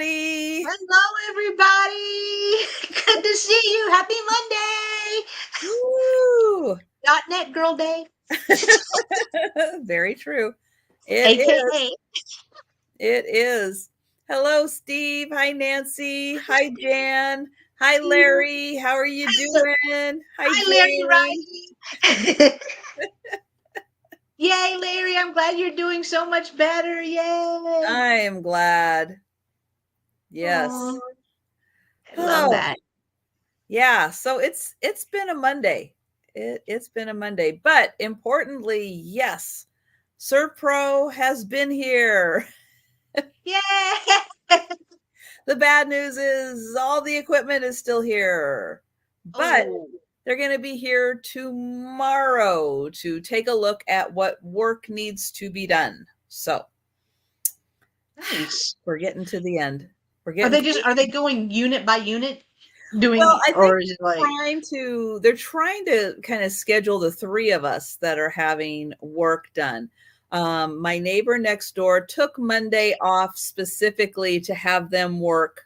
everybody. Hello, everybody. Good to see you. Happy Woo! Monday. .NET Girl Day. Very true. It is. AKA. It is. Hello, Steve. Hi, Nancy. Hi, Jan. Hi, Larry. How are you doing? Hi, Hi, Larry Jane. Riley. Yay, Larry. I'm glad you're doing so much better. Yay. I am glad. Yes. Aw, I love Oh, that. yeah. So it's been a Monday. It's been a Monday. But importantly, yes, ServPro has been here. Yay. The bad news is all the equipment is still here, but Oh, they're going to be here tomorrow to take a look at what work needs to be done. So nice. we're getting to the end. We're Are getting they just, are they going unit by unit well, doing, I think or is it like, they're trying to kind of schedule the three of us that are having work done. My neighbor next door took Monday off specifically to have them work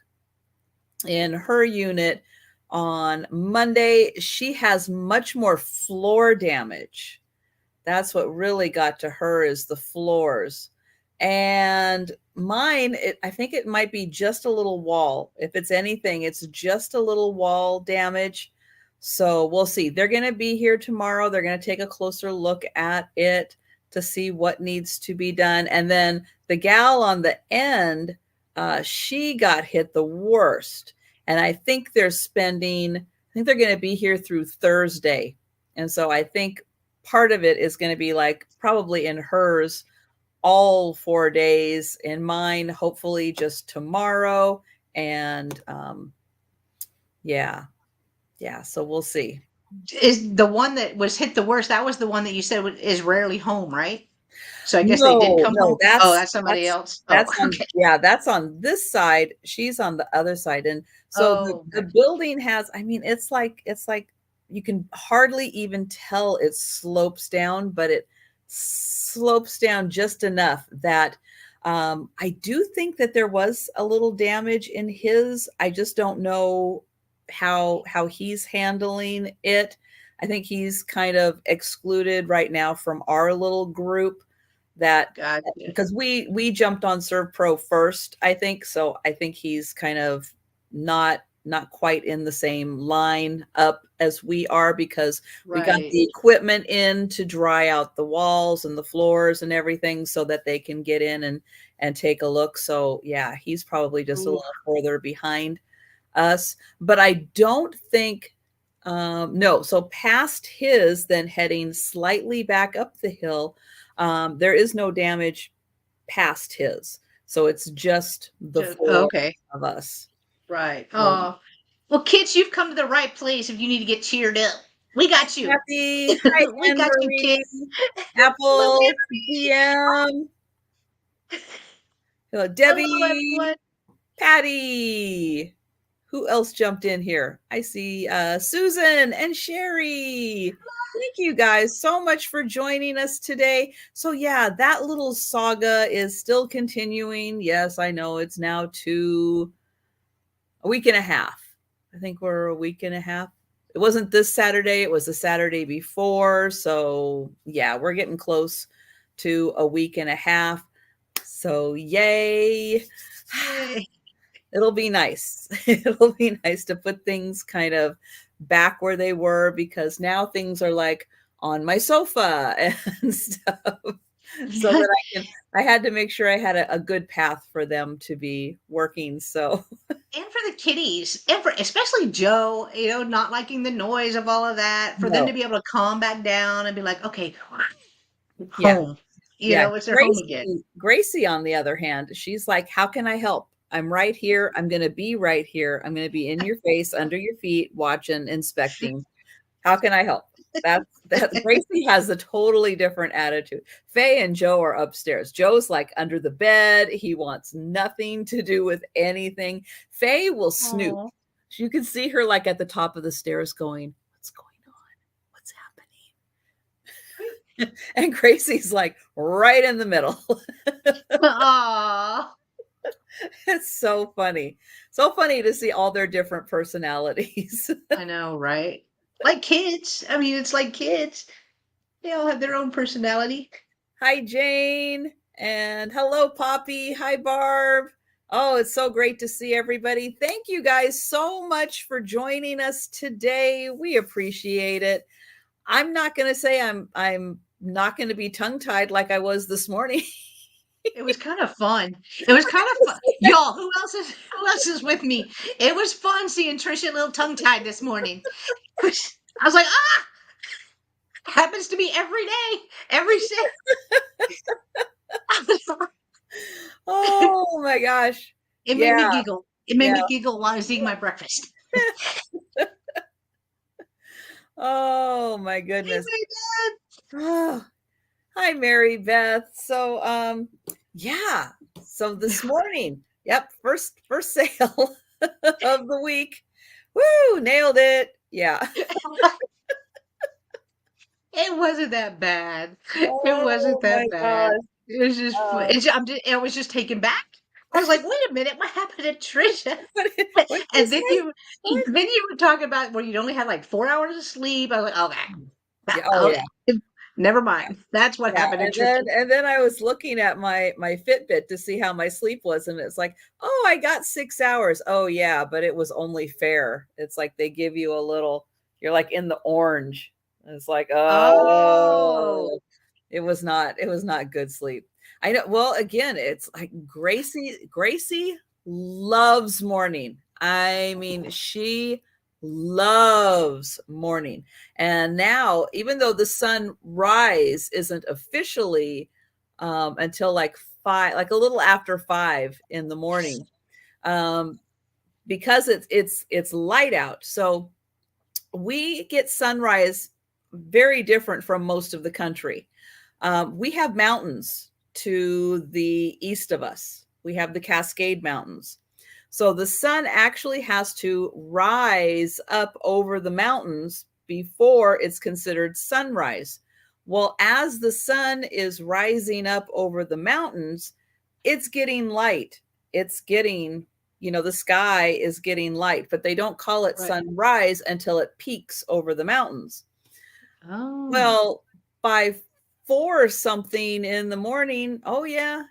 in her unit. On Monday, she has much more floor damage. That's what really got to her, is the floors. And mine, I think it might be just a little wall. If it's anything, it's just a little wall damage. So we'll see. They're going to be here tomorrow. They're going to take a closer look at it to see what needs to be done. And then the gal on the end, she got hit the worst. And I think they're going to be here through Thursday. And so I think part of it is going to be like probably in hers all 4 days, in mine hopefully just tomorrow. And yeah, so we'll see. is the one that was hit the worst? That was the one that you said is rarely home, right? So I guess they did come No, home. Oh, that's somebody else. Oh, that's on, okay. yeah, that's on this side. She's on the other side. And so Oh, the gotcha. building has, I mean, it's like you can hardly even tell it slopes down, but it slopes down just enough that I do think that there was a little damage in his. I just don't know how he's handling it. I think he's kind of excluded right now from our little group, that Gotcha. because we jumped on ServPro first, I think. So I think he's kind of not quite in the same line up as we are, because we got Right. the equipment in to dry out the walls and the floors and everything so that they can get in and take a look. So yeah, he's probably just a Ooh, little further behind us. But I don't think no, so past his, then heading slightly back up the hill, there is no damage past his. So it's just the four okay. of us. Right. So Oh, well, kids, you've come to the right place if you need to get cheered up. We got you. Happy, hi We Anne got you, Marie, kids. Hello, Apple, DM, hello, Debbie, everyone. Patty. Who else jumped in here? I see Susan and Sherry. Thank you guys so much for joining us today. So yeah, that little saga is still continuing. Yes, I know it's now a week and a half. I think we're a week and a half. It wasn't this Saturday, it was the Saturday before. So yeah, we're getting close to a week and a half. So yay. Yay. It'll be nice. It'll be nice to put things kind of back where they were, because now things are like on my sofa and stuff. So that I had to make sure I had a good path for them to be working. So And for the kiddies, and for especially Joe, not liking the noise of all of that, for them to no, be able to calm back down and be like, okay, yeah, home. yeah. It's their home again. Gracie, on the other hand, she's like, how can I help? I'm right here. I'm going to be right here. I'm going to be in your face, under your feet, watching, inspecting. How can I help? That Gracie has a totally different attitude. Faye and Joe are upstairs. Joe's like under the bed. He wants nothing to do with anything. Faye will snoop. Oh, You can see her like at the top of the stairs going, what's going on? What's happening? And Gracie's like right in the middle. aw. It's so funny. So funny to see all their different personalities. I know, right? Like kids. I mean, it's like kids. They all have their own personality. Hi, Jane. And hello, Poppy. Hi, Barb. Oh, it's so great to see everybody. Thank you guys so much for joining us today. We appreciate it. I'm not going to say I'm not going to be tongue-tied like I was this morning. It was kind of fun. It was kind of fun. Y'all, who else is with me? It was fun seeing Trisha a little tongue-tied this morning. I was like, happens to me every day, every day. Oh my gosh. It made me Yeah. giggle. It made Yeah. me giggle while I was eating my breakfast. Oh my Hey, goodness. my Oh, hi, Mary Beth. So, yeah. So this morning, yep, first sale of the week. Woo, nailed it. Yeah. dad. It wasn't that bad. It wasn't Oh my that bad. gosh. It was just fun. Uh, I was just taken back. I was like, wait a minute, what happened to Trisha? what'd you And then say? you What? then you were talking about where you'd only had like 4 hours of sleep. I was like, Yeah. Oh okay, yeah. never mind. That's what Yeah, happened to and then Trisha. and then I was looking at my Fitbit to see how my sleep was, and it's like, oh, I got 6 hours. Oh yeah, but it was only fair. It's like they give you a little, you're like in the orange. It's like, Oh, oh, it was not good sleep. I know. Well, again, it's like Gracie loves morning. I mean, she loves morning. And now, even though the sunrise isn't officially until like 5, like a little after 5 in the morning, um, because it's light out. So we get sunrise very different from most of the country. We have mountains to the east of us. We have the Cascade Mountains. So the sun actually has to rise up over the mountains before it's considered sunrise. Well, as the sun is rising up over the mountains, it's getting light. It's getting, the sky is getting light, but they don't call it right. sunrise until it peaks over the mountains. Oh. Well, by 4 something in the morning, oh yeah,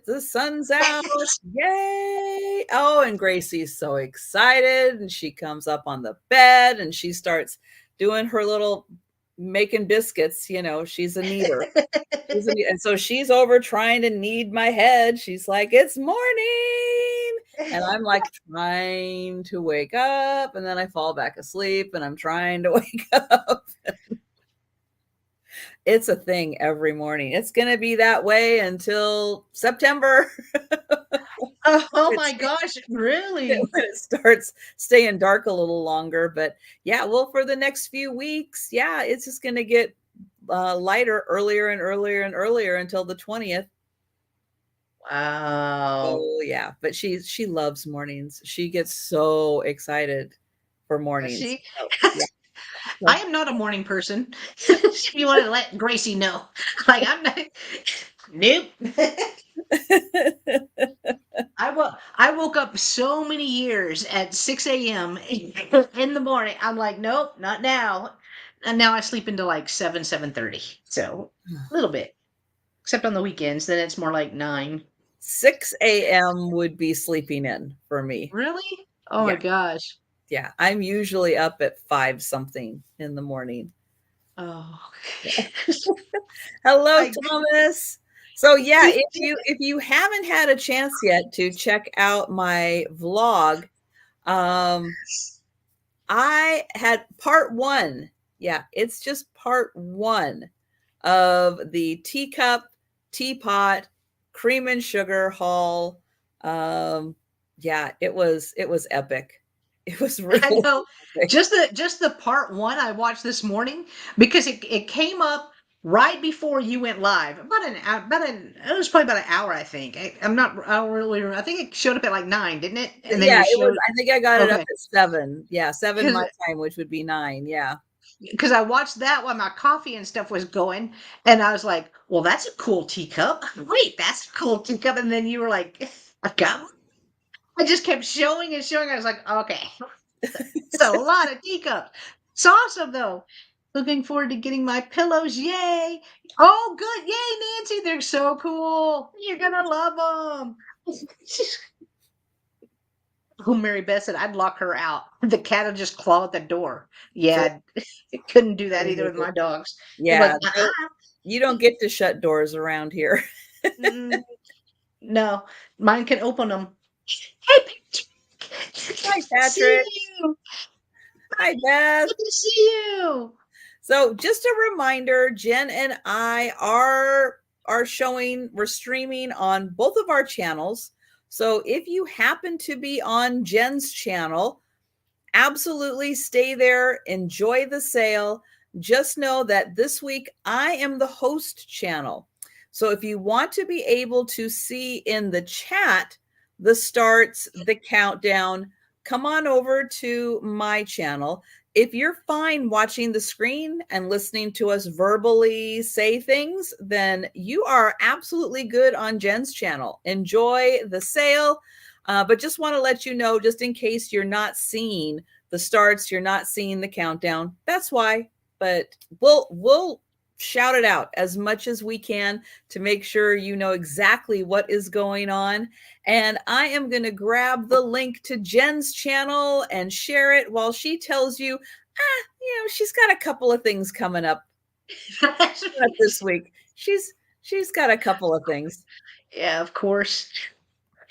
the sun's out. Yay. Oh, and Gracie's so excited, and she comes up on the bed and she starts doing her little making biscuits. She's a kneader. And so she's over trying to knead my head. She's like, it's morning. And I'm like trying to wake up, and then I fall back asleep and I'm trying to wake up. It's a thing every morning. It's going to be that way until September. Oh It's my gosh, really? when it starts staying dark a little longer. But yeah, well, for the next few weeks, yeah, it's just going to get lighter earlier and earlier and earlier until the 20th. Wow. Oh yeah, but she loves mornings. She gets so excited for mornings. See? Oh, yeah. I am not a morning person. If you want to let Gracie know. Like I'm not nope. I woke up so many years at 6 a.m. in the morning. I'm like, nope, not now. And now I sleep into like 7:30. So a little bit. Except on the weekends, then it's more like 9. 6 a.m. would be sleeping in for me. Really? Oh Yeah. my gosh. Yeah, I'm usually up at 5 something in the morning. Oh. Hello, I Thomas. So yeah, if you haven't had a chance yet to check out my vlog, um, I had part 1. Yeah, it's just part 1 of the teacup, teapot, cream and sugar haul. Yeah, it was epic. It was I really know. epic. Just the part one I watched this morning because it came up right before you went live. It was probably about an hour, I think. I'm not I don't really remember. I think it showed up at like 9, didn't it? And then Yeah, you it was, showed I think I got it up okay. at 7. Yeah, 7 Because my time, which would be 9. Yeah. I watched that while my coffee and stuff was going, and I was like, "Well, that's a cool teacup. Wait, that's a cool teacup." And then you were like, I've got one. I just kept showing and showing. I was like, okay, it's a lot of teacups. It's awesome though. Looking forward to getting my pillows. Yay! Oh, good. Yay, Nancy. They're so cool. You're going to love them. Oh, Mary Beth said I'd lock her out. The cat would just claw at the door. So Yeah, couldn't do that either with my dogs. They're like, yeah, you don't get to shut doors around here. mm-mm. No, mine can open them. Hey, Patrick. Hi, Good to see Patrick. you. Hi, Beth. Good to see you. So just a reminder, Jen and I are showing, we're streaming on both of our channels. So if you happen to be on Jen's channel, absolutely stay there, enjoy the sale. Just know that this week I am the host channel. So if you want to be able to see in the chat the starts, the countdown, come on over to my channel. If you're fine watching the screen and listening to us verbally say things, then you are absolutely good on Jen's channel. Enjoy the sale. But just want to let you know, just in case you're not seeing the starts, you're not seeing the countdown, that's why. But we'll shout it out as much as we can to make sure you know exactly what is going on. And I am going to grab the link to Jen's channel and share it while she tells you, she's got a couple of things coming up this week. She's got a couple of things. Yeah, of course.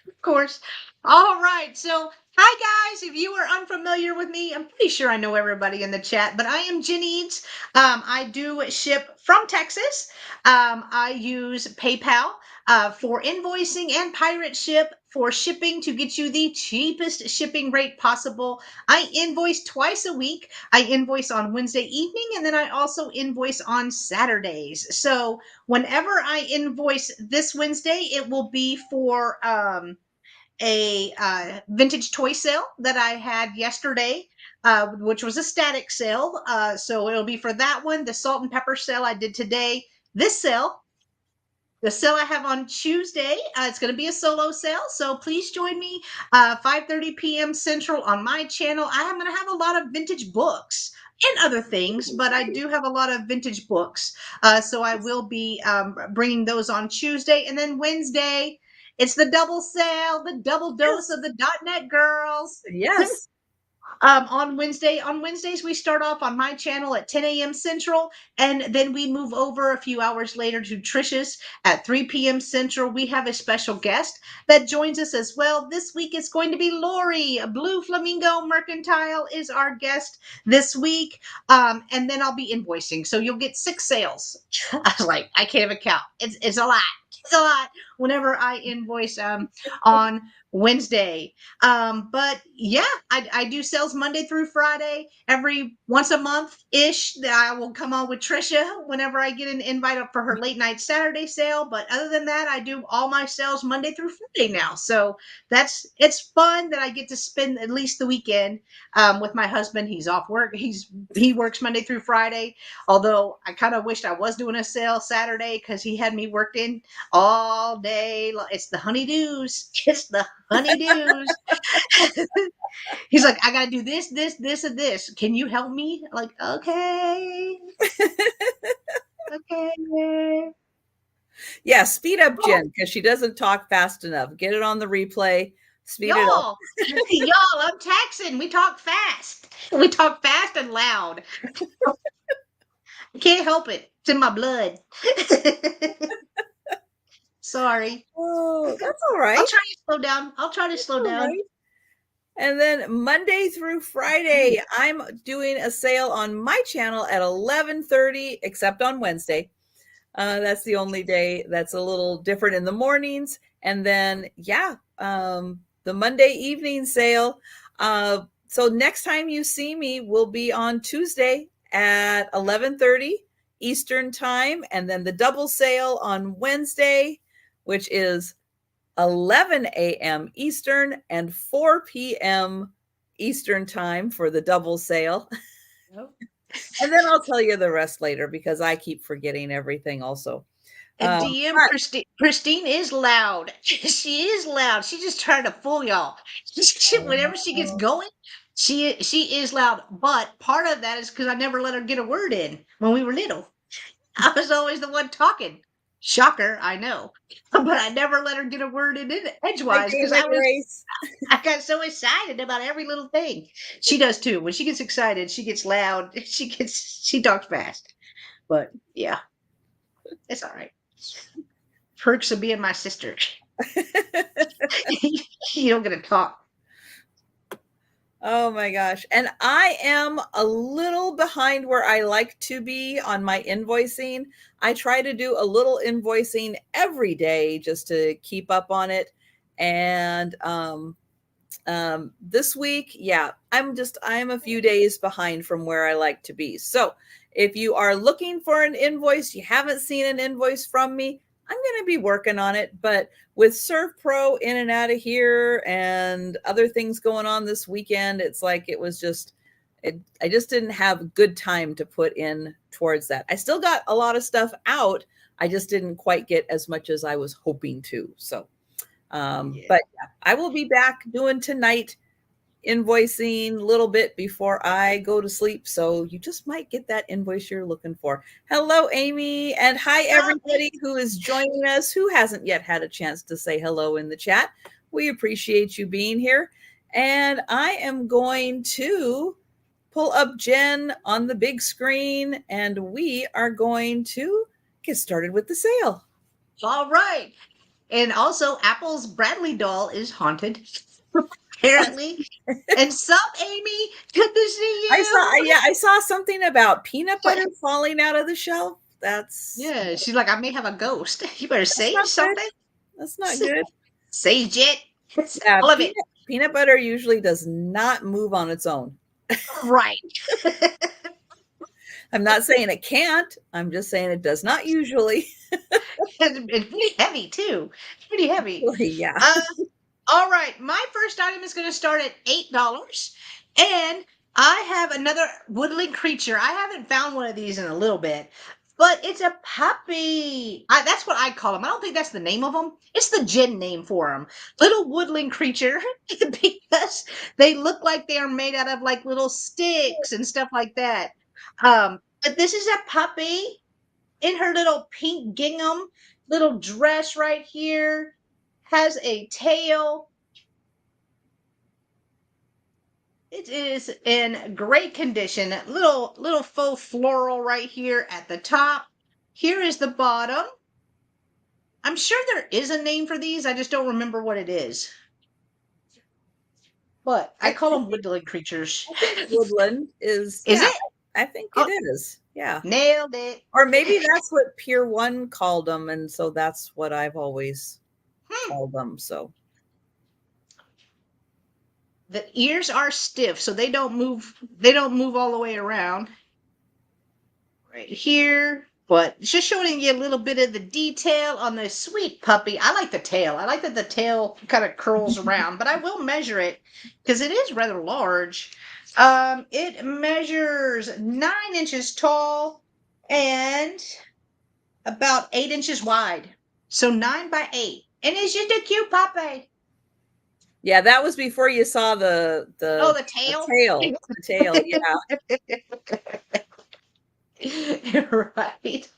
Of course. All right. So, hi guys. If you are unfamiliar with me, I'm pretty sure I know everybody in the chat, but I am Jenn. I do ship from Texas. I use PayPal for invoicing and pirate ship for shipping to get you the cheapest shipping rate possible. I invoice twice a week. I invoice on Wednesday evening, and then I also invoice on Saturdays. So whenever I invoice this Wednesday, it will be for a vintage toy sale that I had yesterday, which was a static sale. So it'll be for that one. The salt and pepper sale I did today. This sale, the sale I have on Tuesday, it's going to be a solo sale. So please join me 5:30 p.m. Central on my channel. I am going to have a lot of vintage books and other things, but I do have a lot of vintage books. So I will be bringing those on Tuesday. And then Wednesday, it's the double sale, the double dose of the .NET girls. Yes. On Wednesdays, we start off on my channel at 10 a.m. Central, and then we move over a few hours later to Trisha's at 3 p.m. Central. We have a special guest that joins us as well. This week it's going to be Lori. Blue Flamingo Mercantile is our guest this week. And then I'll be invoicing. So you'll get 6 sales. I was like, I can't even count. It's a lot. It's a lot whenever I invoice on Wednesday. But yeah, I do sales Monday through Friday. Every once a month ish, that I will come on with Trisha whenever I get an invite up for her late night Saturday sale. But other than that, I do all my sales Monday through Friday now. So it's fun that I get to spend at least the weekend with my husband. He's off work. He works Monday through Friday. Although I kind of wished I was doing a sale Saturday because he had me working all day. It's the honeydews. It's the honeydews. He's like, I gotta do this, and this. Can you help me? Like, okay. Okay. Yeah, speed up Jen because she doesn't talk fast enough. Get it on the replay. Speed it up. Y'all, I'm Texan. We talk fast. We talk fast and loud. I can't help it. It's in my blood. Sorry. Oh, that's all right. I'll try to slow down. I'll try to slow down. Right. And then Monday through Friday, I'm doing a sale on my channel at 11:30, except on Wednesday. That's the only day that's a little different in the mornings. And then, the Monday evening sale. So next time you see me will be on Tuesday at 11:30 Eastern time. And then the double sale on Wednesday, which is 11 a.m. Eastern and 4 p.m. Eastern time for the double sale. Nope. And then I'll tell you the rest later because I keep forgetting everything also. And DM But Christine is loud. She is loud. She's just trying to fool y'all. Whenever she gets going, she is loud. But part of that is because I never let her get a word in when we were little. I was always the one talking. Shocker, I know. But I never let her get a word in I edgewise gave because her grace. I got so excited about every little thing. She does too. When she gets excited, she gets loud. She talks fast. But yeah, it's all right. Perks of being my sister. You don't get to talk. Oh my gosh. And I am a little behind where I like to be on my invoicing. I try to do a little invoicing every day just to keep up on it. And this week, yeah, I'm a few days behind from where I like to be. So if you are looking for an invoice, you haven't seen an invoice from me, I'm going to be working on it. But with Serve Pro in and out of here and other things going on this weekend, it's like I just didn't have good time to put in towards that. I still got a lot of stuff out. I just didn't quite get as much as I was hoping to. So Yeah. but yeah, I will be back doing tonight invoicing a little bit before I go to sleep. So you just might get that invoice you're looking for. Hello, Amy. And hi, everybody who is joining us who hasn't yet had a chance to say hello in the chat. We appreciate you being here. And I am going to pull up Jenn on the big screen and we are going to get started with the sale. All right. And also, Apple's Bradley doll is haunted, apparently. And sup, Amy? Good to see you. I saw something about peanut butter falling out of the shelf. Yeah, she's like, I may have a ghost. You better That's say not good. something. That's not good. Sage it. Yeah, All of it. peanut butter usually does not move on its own. Right. I'm not saying it can't. I'm just saying it does not usually. It's pretty heavy too. Pretty heavy. Yeah. All right, my first item is going to start at $8, and I have another woodland creature. I haven't found one of these in a little bit, but it's a puppy. That's what I call them. I don't think that's the name of them. It's the Jenn name for them. Little woodland creature, because they look like they are made out of like little sticks and stuff like that. But this is a puppy in her little pink gingham, little dress right here, has a tail. It is in great condition. Little faux floral right here at the top. Here is the bottom. I'm sure there is a name for these. I just don't remember what it is. But I call them woodland creatures. I think woodland is, Is yeah, it? I think it Oh, is. Yeah. nailed it. Or maybe that's what Pier 1 called them. And so that's what I've always called them. So The ears are stiff, so they don't move. They don't move all the way around. Right here, but just showing you a little bit of the detail on this sweet puppy. I like the tail. I like that the tail kind of curls around, but I will measure it because it is rather large. It measures 9 inches tall and about 8 inches wide. So 9 by 8. And it's just a cute puppy. yeah, that was before you saw the Oh, the tail? The tail, yeah. Right.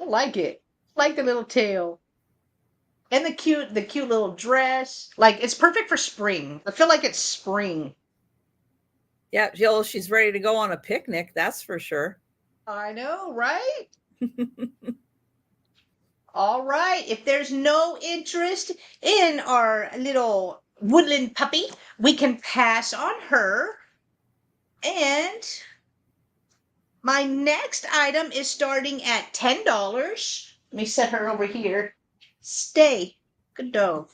I like it. I like the little tail. And the cute little dress. Like it's perfect for spring. I feel like it's spring. Yeah, Jill, she's ready to go on a picnic, that's for sure. I know, right? All right. If there's no interest in our little woodland puppy, we can pass on her. And my next item is starting at $10. Let me set her over here. Stay. Good dog.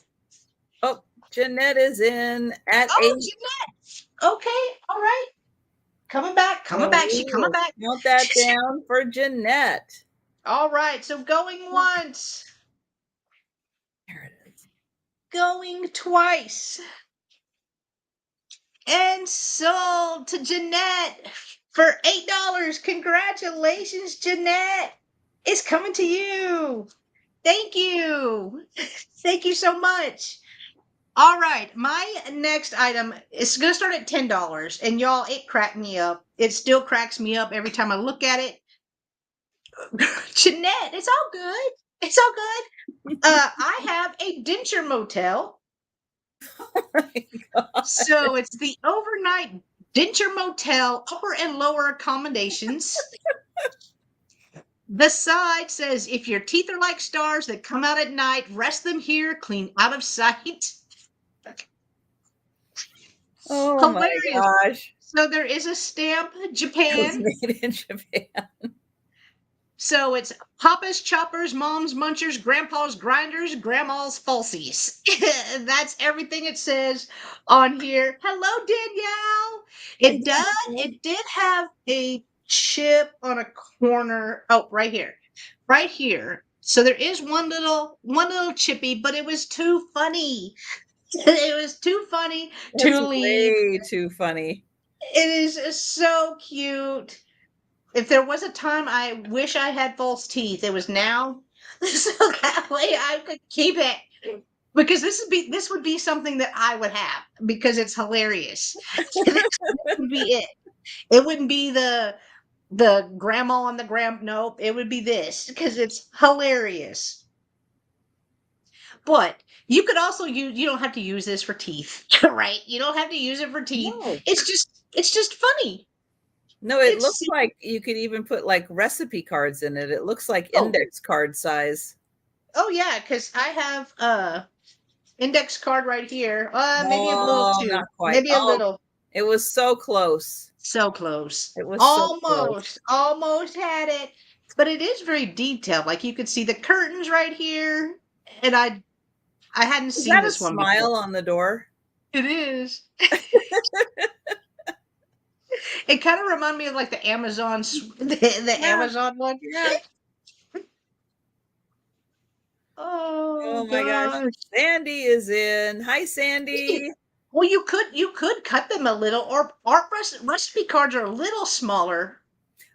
Oh, Jeanette is in at Oh, 8. Jeanette. Okay. All right. Coming back. Coming back. She coming back. Count that down for Jeanette. All right. So going once. There it is. Going twice. And sold to Jeanette for $8. Congratulations, Jeanette. is coming to you. Thank you. Thank you so much. All right, my next item is going to start at $10, and y'all, it cracked me up. It still cracks me up every time I look at it. Jeanette, it's all good. It's all good. I have a denture motel. Oh my God. So it's the overnight denture motel, upper and lower accommodations. The side says, if your teeth are like stars that come out at night, rest them here, clean out of sight. Oh my Hilarious. gosh. So there is a stamp, It was Japan. made in Japan. So it's Papa's choppers, Mom's munchers, Grandpa's grinders, Grandma's falsies. That's everything it says on here. Hello, Danielle. Hey, It does. Danielle. It did have a chip on a corner. Oh, right here. Right here. So there is one little chippy, but it was too funny. It was too funny That's to leave. way too funny. It is so cute. If there was a time I wish I had false teeth, it was now. So that way I could keep it. Because this would be something that I would have because it's hilarious. This would be it. It wouldn't be the grandma on the nope, it would be this because it's hilarious. But you could also use you don't have to use this for teeth, right? You don't have to use it for teeth. No. It's just funny. No, it looks It's like you could even put like recipe cards in it. It looks like oh, index card size. oh yeah, because I have index card right here. Maybe a little No, too. not quite. Maybe a Oh, little. it was so close. So close. It was so close. Almost had it. But it is very detailed. Like you could see the curtains right here. And I hadn't Is seen that a this one before. smile on the door? It is. It kind of reminded me of like the Amazon the Yeah, Amazon one. yeah. Oh Oh my gosh. gosh. Sandy is in. Hi, Sandy. Well, you could cut them a little, or recipe cards are a little smaller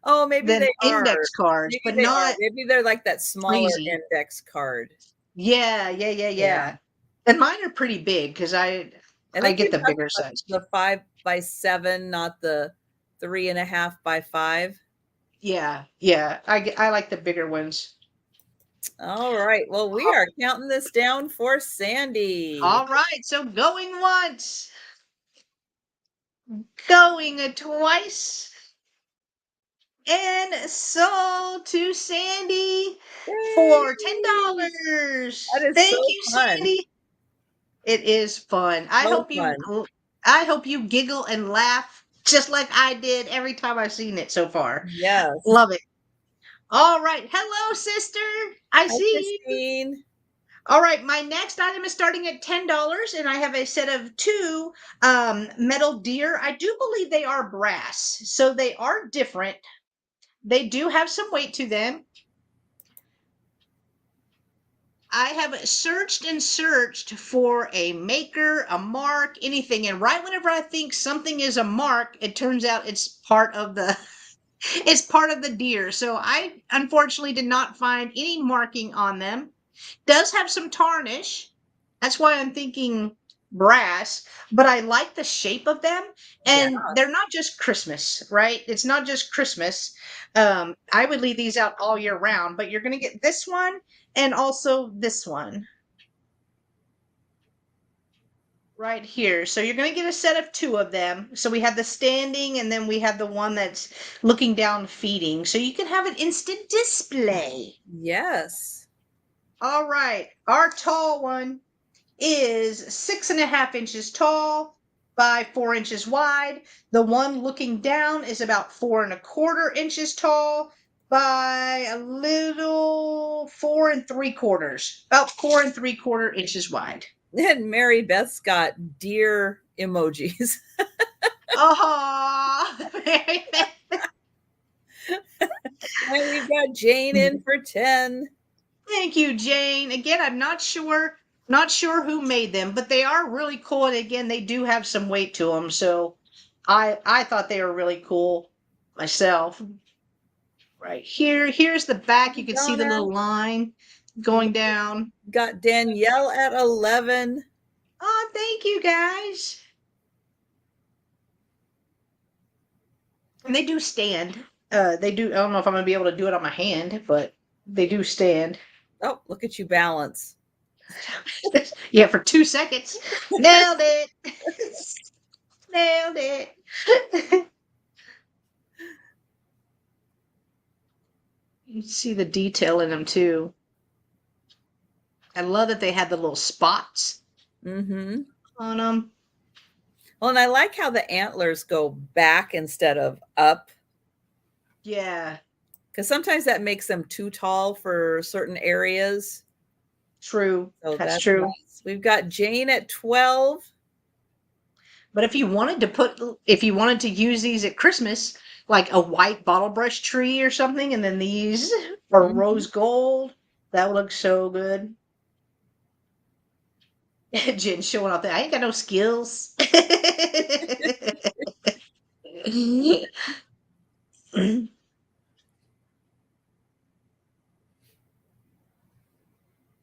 Oh, maybe than they are. index cards, Maybe but they are. not Maybe they're like that smaller crazy. index card. Yeah. Yeah. And mine are pretty big because I I think get you're the talking bigger about size. the 5 by 7, not the 3.5 by 5. Yeah. I like the bigger ones. All right. Well, we are counting this down for Sandy. All right, so going once, going a twice, and sold to Sandy for Yay! $10. That is Thank so you, fun. Sandy. It is fun. So fun. I hope you giggle and laugh just like I did every time I've seen it so far. Yes. Love it. All right. Hello, sister. I Hi, see you. Christine. All right, my next item is starting at $10, and I have a set of two metal deer. I do believe they are brass, so they are different. They do have some weight to them. I have searched and searched for a maker, a mark, anything, and right whenever I think something is a mark, it turns out it's part of the it's part of the deer. So I unfortunately did not find any marking on them. Does have some tarnish. That's why I'm thinking brass, but I like the shape of them. Yeah. And they're not just Christmas, right? It's not just Christmas. I would leave these out all year round, but you're going to get this one and also this one right here. So you're going to get a set of two of them. So we have the standing and then we have the one that's looking down feeding. So you can have an instant display. Yes. All right. Our tall one is 6.5 inches tall by 4 inches wide. The one looking down is about 4.25 inches tall by a little 4 3/4, about 4 3/4 inches wide. And Mary Beth's got deer emojis. Oh, very And we've got Jane in for 10. Thank you, Jane. Again, I'm not sure who made them, but they are really cool. And again, they do have some weight to them. So I thought they were really cool myself. right here. Here's the back. You can see the Donna. little line going down. Got Danielle at 11. Oh, thank you guys. And they do stand. They do. I don't know if I'm gonna be able to do it on my hand, but they do stand. Oh, look at you balance. Yeah, for 2 seconds. Nailed it. Nailed it. You see the detail in them too. I love that they had the little spots Mm-hmm. on them. Well, and I like how the antlers go back instead of up, Yeah, because sometimes that makes them too tall for certain areas. true. So That's that's true. nice. We've got Jane at 12. But if you wanted to use these at Christmas, like a white bottle brush tree or something, and then these are Mhm. rose gold, that would look so good. Jen showing off that I ain't got no skills.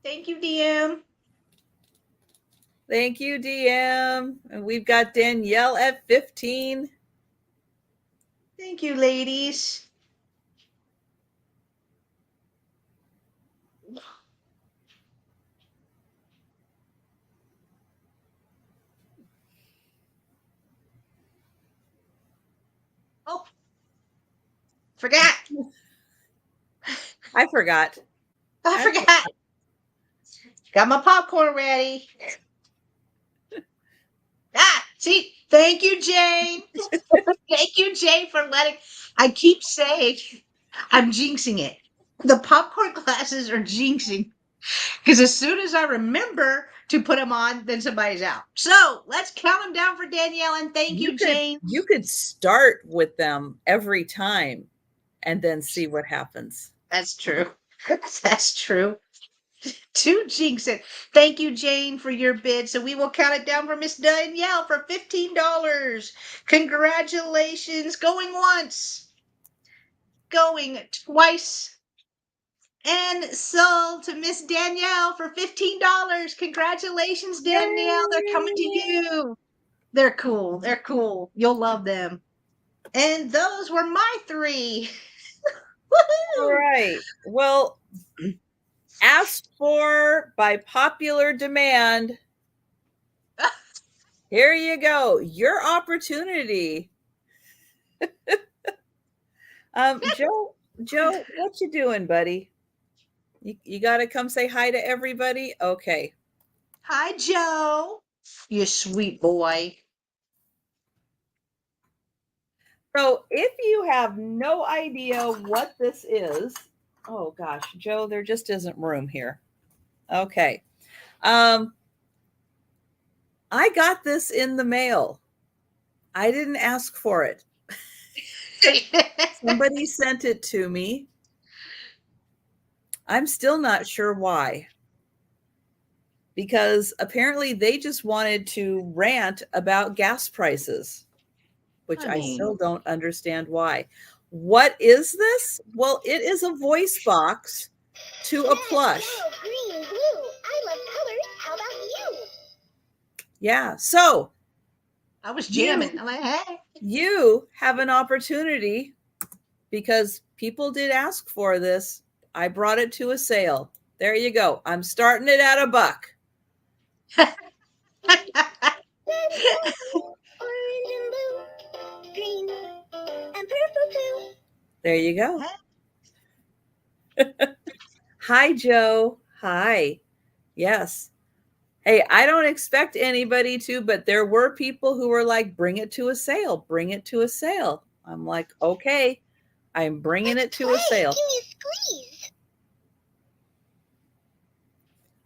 Thank you, DM. Thank you, DM. And we've got Danielle at 15. Thank you, ladies. Oh, forgot. I forgot. I forgot. Got my popcorn ready. See, thank you, Jane. Thank you, Jane, for letting. I keep saying I'm jinxing it. The popcorn glasses are jinxing because as soon as I remember to put them on, then somebody's out. So let's count them down for Danielle and thank you, Jane. You could start with them every time and then see what happens. That's true. That's true. To jinx it. Thank you, Jane, for your bid. So we will count it down for Miss Danielle for $15. Congratulations. Going once, going twice, and sold to Miss Danielle for $15. Congratulations, Danielle. They're coming to you. They're cool. They're cool. You'll love them. And those were my 3. All Woohoo! right. Well, asked for by popular demand. Here you go. Your opportunity. Joe, what you doing, buddy? You got to come say hi to everybody? Okay. Hi, Joe. You sweet boy. So if you have no idea what this is, oh gosh, Joe, there just isn't room here. Okay. I got this in the mail. I didn't ask for it. Somebody sent it to me. I'm still not sure why. Because apparently they just wanted to rant about gas prices, which I still don't understand why. What is this? Well, it is a voice box to a plush. Yellow, green, blue. I love colors. How about you? Yeah. So I was jamming. I'm like, hey. you have an opportunity because people did ask for this. I brought it to a sale. There you go. I'm starting it at $1. Red and blue, orange and blue, green and purple too. There you go. Hi, Joe. Hi. Yes. Hey, I don't expect anybody to, but there were people who were like, bring it to a sale, bring it to a sale. I'm like, okay, I'm bringing it to a sale. Give me a squeeze.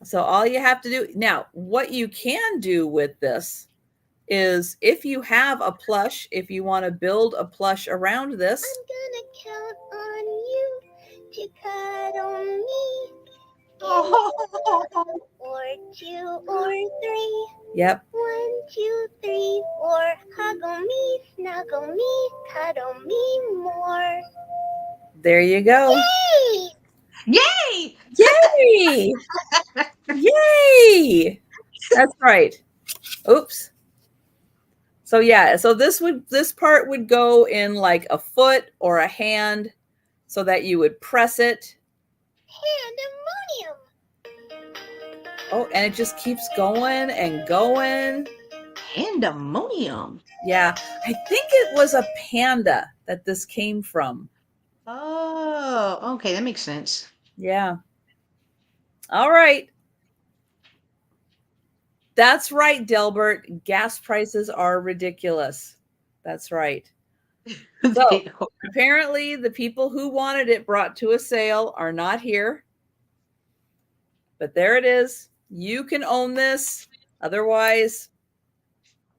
So all you have to do now, what you can do with this is if you have a plush, if you want to build a plush around this. I'm gonna count on you to cuddle me. Oh. 1 or 2 or 3. Yep. 1, 2, 3, 4. Huggle me, snuggle me, cuddle me more. There you go. Yay! Yay! Yay! That's right. Oops. So yeah, so this part would go in like a foot or a hand so that you would press it. Pandemonium. Oh, and it just keeps going and going. Pandemonium. Yeah, I think it was a panda that this came from. Oh, okay, that makes sense. Yeah. All right. That's right, Delbert. Gas prices are ridiculous. That's right. So They are. apparently the people who wanted it brought to a sale are not here. But there it is. You can own this. Otherwise,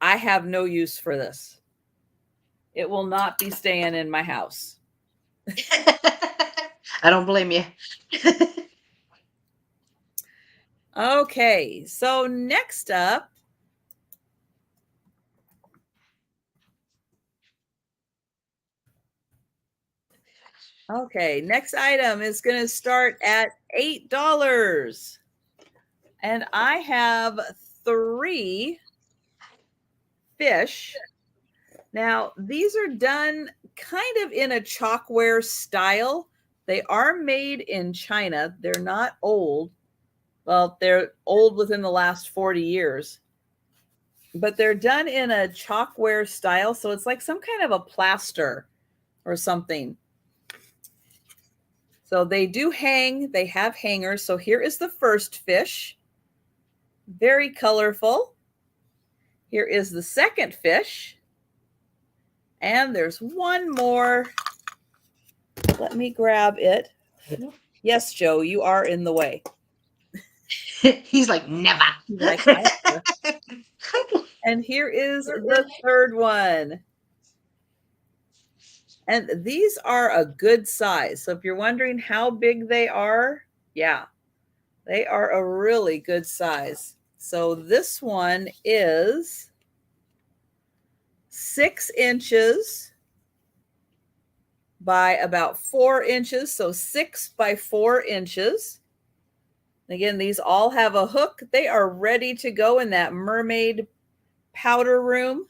I have no use for this. It will not be staying in my house. I don't blame you. Okay, so next up, okay, next item is going to start at $8. And I have 3 fish. Now, these are done kind of in a chalkware style. They are made in China. They're not old. Well, they're old within the last 40 years. But they're done in a chalkware style. So it's like some kind of a plaster or something. So they do hang. They have hangers. So here is the first fish. Very colorful. Here is the second fish. And there's one more. Let me grab it. Yes, Joe, you are in the way. He's like, never. Like, and here is the third one. And these are a good size. So if you're wondering how big they are, yeah, they are a really good size. So this one is 6 inches by about 4 inches. So 6 by 4 inches. Again, these all have a hook. They are ready to go in that mermaid powder room.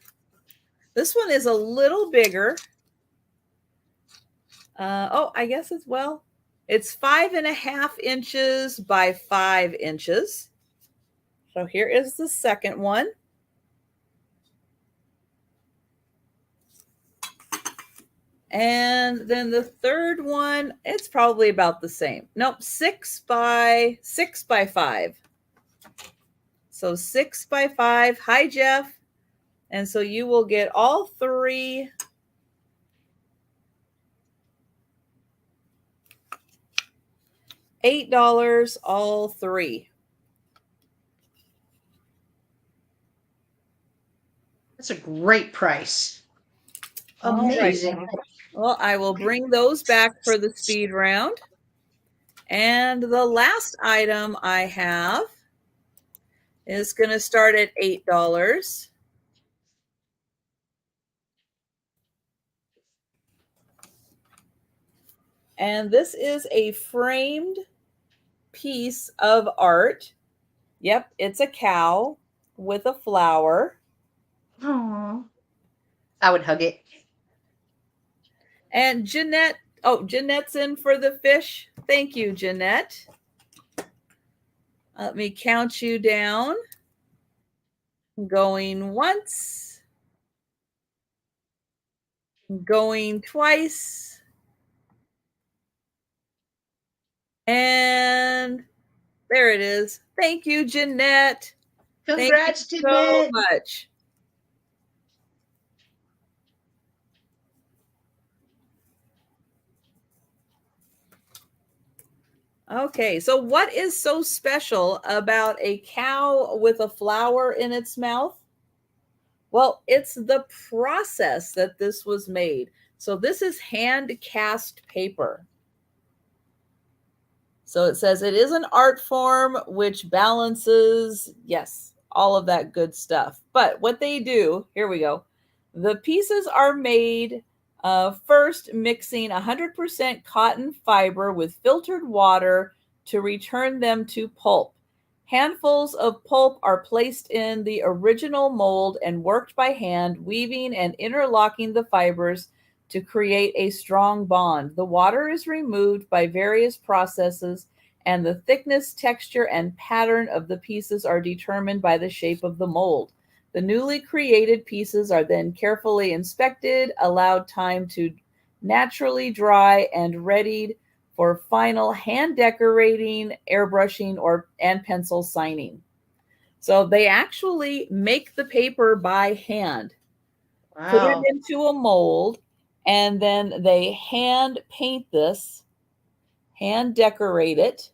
This one is a little bigger. I guess as well. It's 5.5 inches by 5 inches. So here is the second one. And then the third one, it's probably about the same. Nope, 6 by 5. So 6 by 5. Hi, Jeff. And so you will get all 3. $8, all 3. That's a great price. Amazing. Right. Well, I will bring those back for the speed round. And the last item I have is going to start at $8. And this is a framed piece of art. Yep, it's a cow with a flower. Aww. I would hug it. And Jeanette, Jeanette's in for the fish. Thank you, Jeanette. Let me count you down. Going once. Going twice. And there it is. Thank you, Jeanette. Congrats, Thank you Jeanette. so much. Okay, so what is so special about a cow with a flower in its mouth? Well, it's the process that this was made. So this is hand cast paper. So it says it is an art form which balances, yes, all of that good stuff. But what they do, here we go. The pieces are made First, mixing 100% cotton fiber with filtered water to return them to pulp. Handfuls of pulp are placed in the original mold and worked by hand, weaving and interlocking the fibers to create a strong bond. The water is removed by various processes, and the thickness, texture, and pattern of the pieces are determined by the shape of the mold. The newly created pieces are then carefully inspected, allowed time to naturally dry, and readied for final hand decorating, airbrushing, and pencil signing. So they actually make the paper by hand, put it Wow. into a mold, and then they hand paint this, hand decorate it.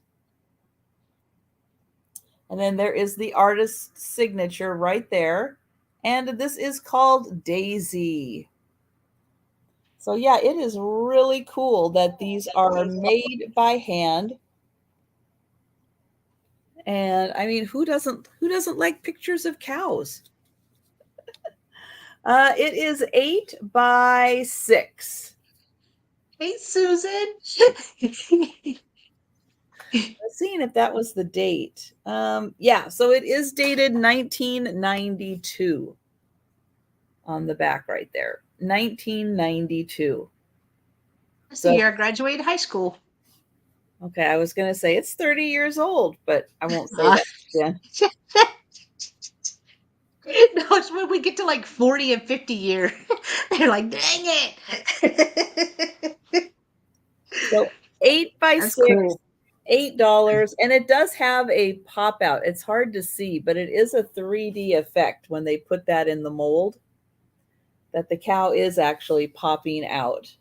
And then there is the artist's signature right there. And this is called Daisy. So yeah, it is really cool that these are made by hand. And I mean, who doesn't like pictures of cows? It is 8 by 6. Hey, Susan. Seeing if that was the date. Yeah, so it is dated 1992 on the back right there. 1992. That's the So year I graduated high school. okay, I was gonna say it's 30 years old, but I won't say Uh, that, Jen. no, it's when we get to like 40 and 50 year. They're like, dang it. So 8 by That's 6, cool. $8, and it does have a pop out. It's hard to see, but it is a 3D effect when they put that in the mold, that the cow is actually popping out.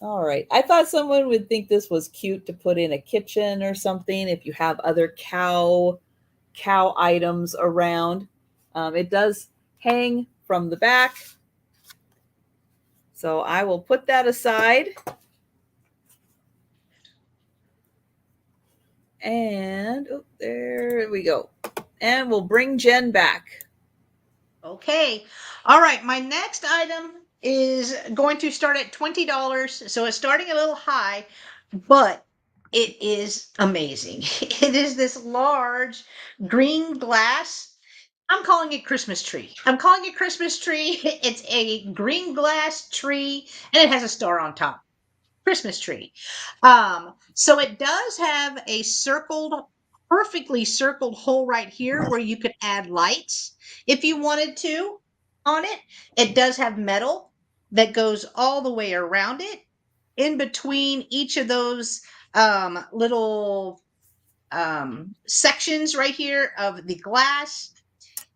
All right. I thought someone would think this was cute to put in a kitchen or something if you have other cow items around. It does hang from the back. So I will put that aside. And oh, there we go. And we'll bring Jen back. Okay. All right. My next item is going to start at $20. So it's starting a little high, but it is amazing. It is this large green glass. I'm calling it Christmas tree. I'm calling it Christmas tree. It's a green glass tree and it has a star on top. Christmas tree. So it does have a perfectly circled hole right here where you could add lights if you wanted to on it. It does have metal that goes all the way around it. In between each of those little sections right here of the glass,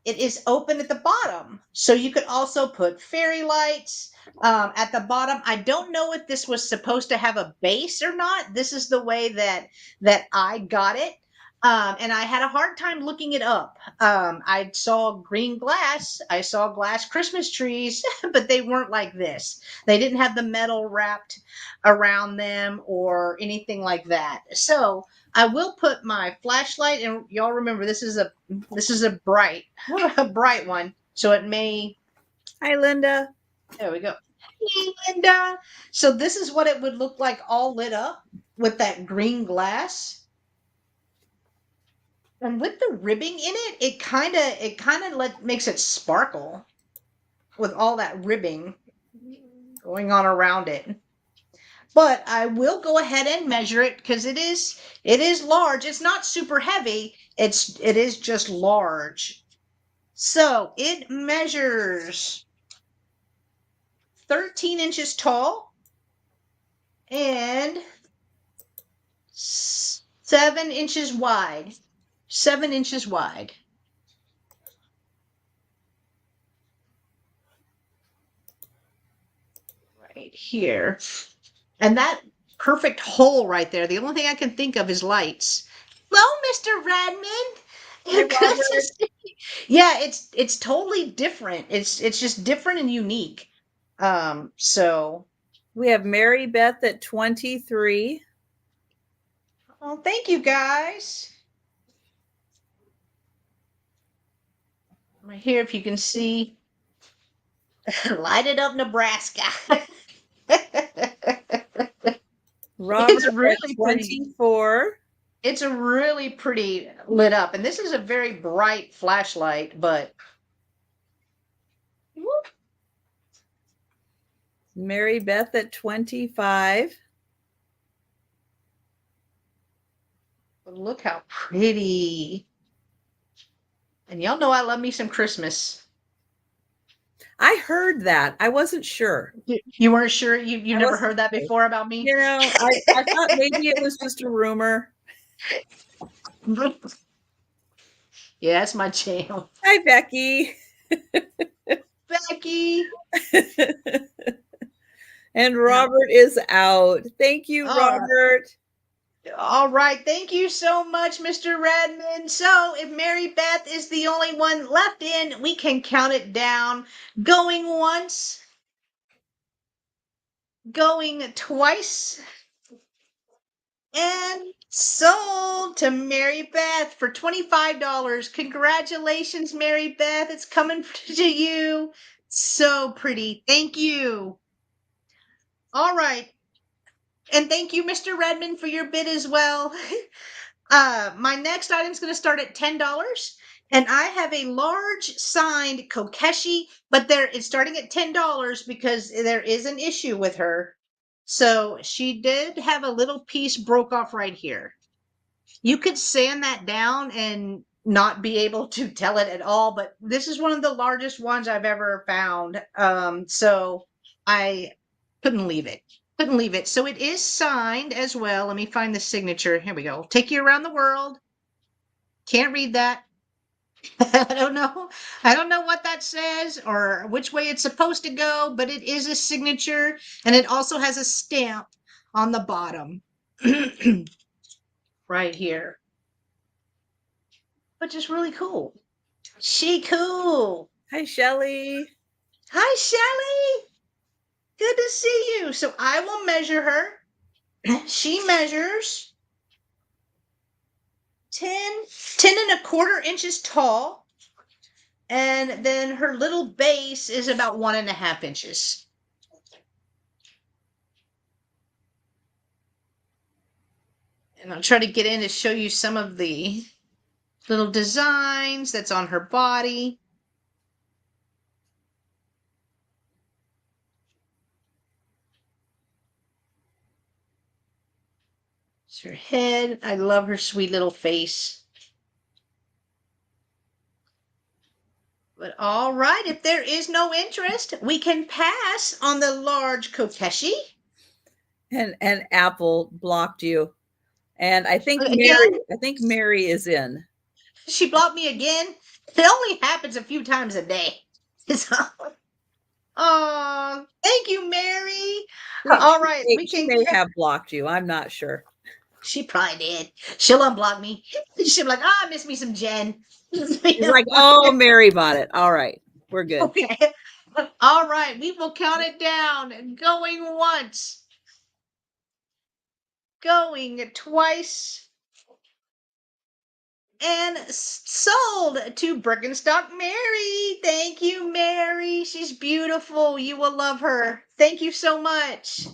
it is open at the bottom. So you could also put fairy lights at the bottom. I don't know if this was supposed to have a base or not. This is the way that I got it. And I had a hard time looking it up. I saw green glass, I saw glass Christmas trees, but they weren't like this. They didn't have the metal wrapped around them or anything like that. So I will put my flashlight, and y'all remember this is a bright a bright one, so it may. Hi, Linda. There we go. Hey, Linda. So this is what it would look like all lit up with that green glass. And with the ribbing in it, it kind of makes it sparkle with all that ribbing going on around it. But I will go ahead and measure it because it is large. It's not super heavy. It is just large. So it measures 13 inches tall and 7 inches wide. 7 inches wide. Right here. And that perfect hole right there, the only thing I can think of is lights. Hello, Mr. Hi, Redmond. Good to Robert. see you. Yeah, it's totally different. It's just different and unique. So We have Mary Beth at 23. well, thank you guys. Right here, if you can see. Light it up, Nebraska. Robert It's at really pretty. 24. It's a really pretty lit up, and this is a very bright flashlight, but whoop, Mary Beth at 25. look how pretty. And y'all know I love me some Christmas. I heard that. I wasn't sure. You weren't sure? You I never wasn't heard that sure. before about me? You know, I thought maybe it was just a rumor. Yeah, that's my jam. Hi, Becky. Becky. And Robert is out. Thank you, All right. Robert. All right. Thank you so much, Mr. Redmond. So if Mary Beth is the only one left in, we can count it down. Going once, going twice, and sold to Mary Beth for $25. Congratulations, Mary Beth. It's coming to you. So pretty. Thank you. All right. And thank you, Mr. Redmond, for your bid as well. My next item is going to start at $10. And I have a large signed Kokeshi, but it's starting at $10 because there is an issue with her. So she did have a little piece broke off right here. You could sand that down and not be able to tell it at all, but this is one of the largest ones I've ever found. So I couldn't leave it. Couldn't leave it. So it is signed as well. Let me find the signature. Here we go. Take you around the world. Can't read that. I don't know. I don't know what that says or which way it's supposed to go, but it is a signature and it also has a stamp on the bottom. Right here. Which is really cool. She cool. Hi, Shelly. Hi, Shelly. Good to see you. So I will measure her. She measures 10 and a quarter inches tall. And then her little base is about 1.5 inches. And I'll try to get in to show you some of the little designs that's on her body. It's her head. I love her sweet little face. But all right, if there is no interest, we can pass on the large Kokeshi. And Apple blocked you. And I think Mary is in. She blocked me again. It only happens a few times a day. Oh, thank you, Mary. All right, She may have blocked you. I'm not sure. She probably did. She'll unblock me. She'll be like, "I miss me some Jen." She's like, "Oh, Mary bought it. All right, we're good." Okay. All right, we will count it down. Going once. Going twice. And sold to Birkenstock Mary. Thank you, Mary. She's beautiful. You will love her. Thank you so much.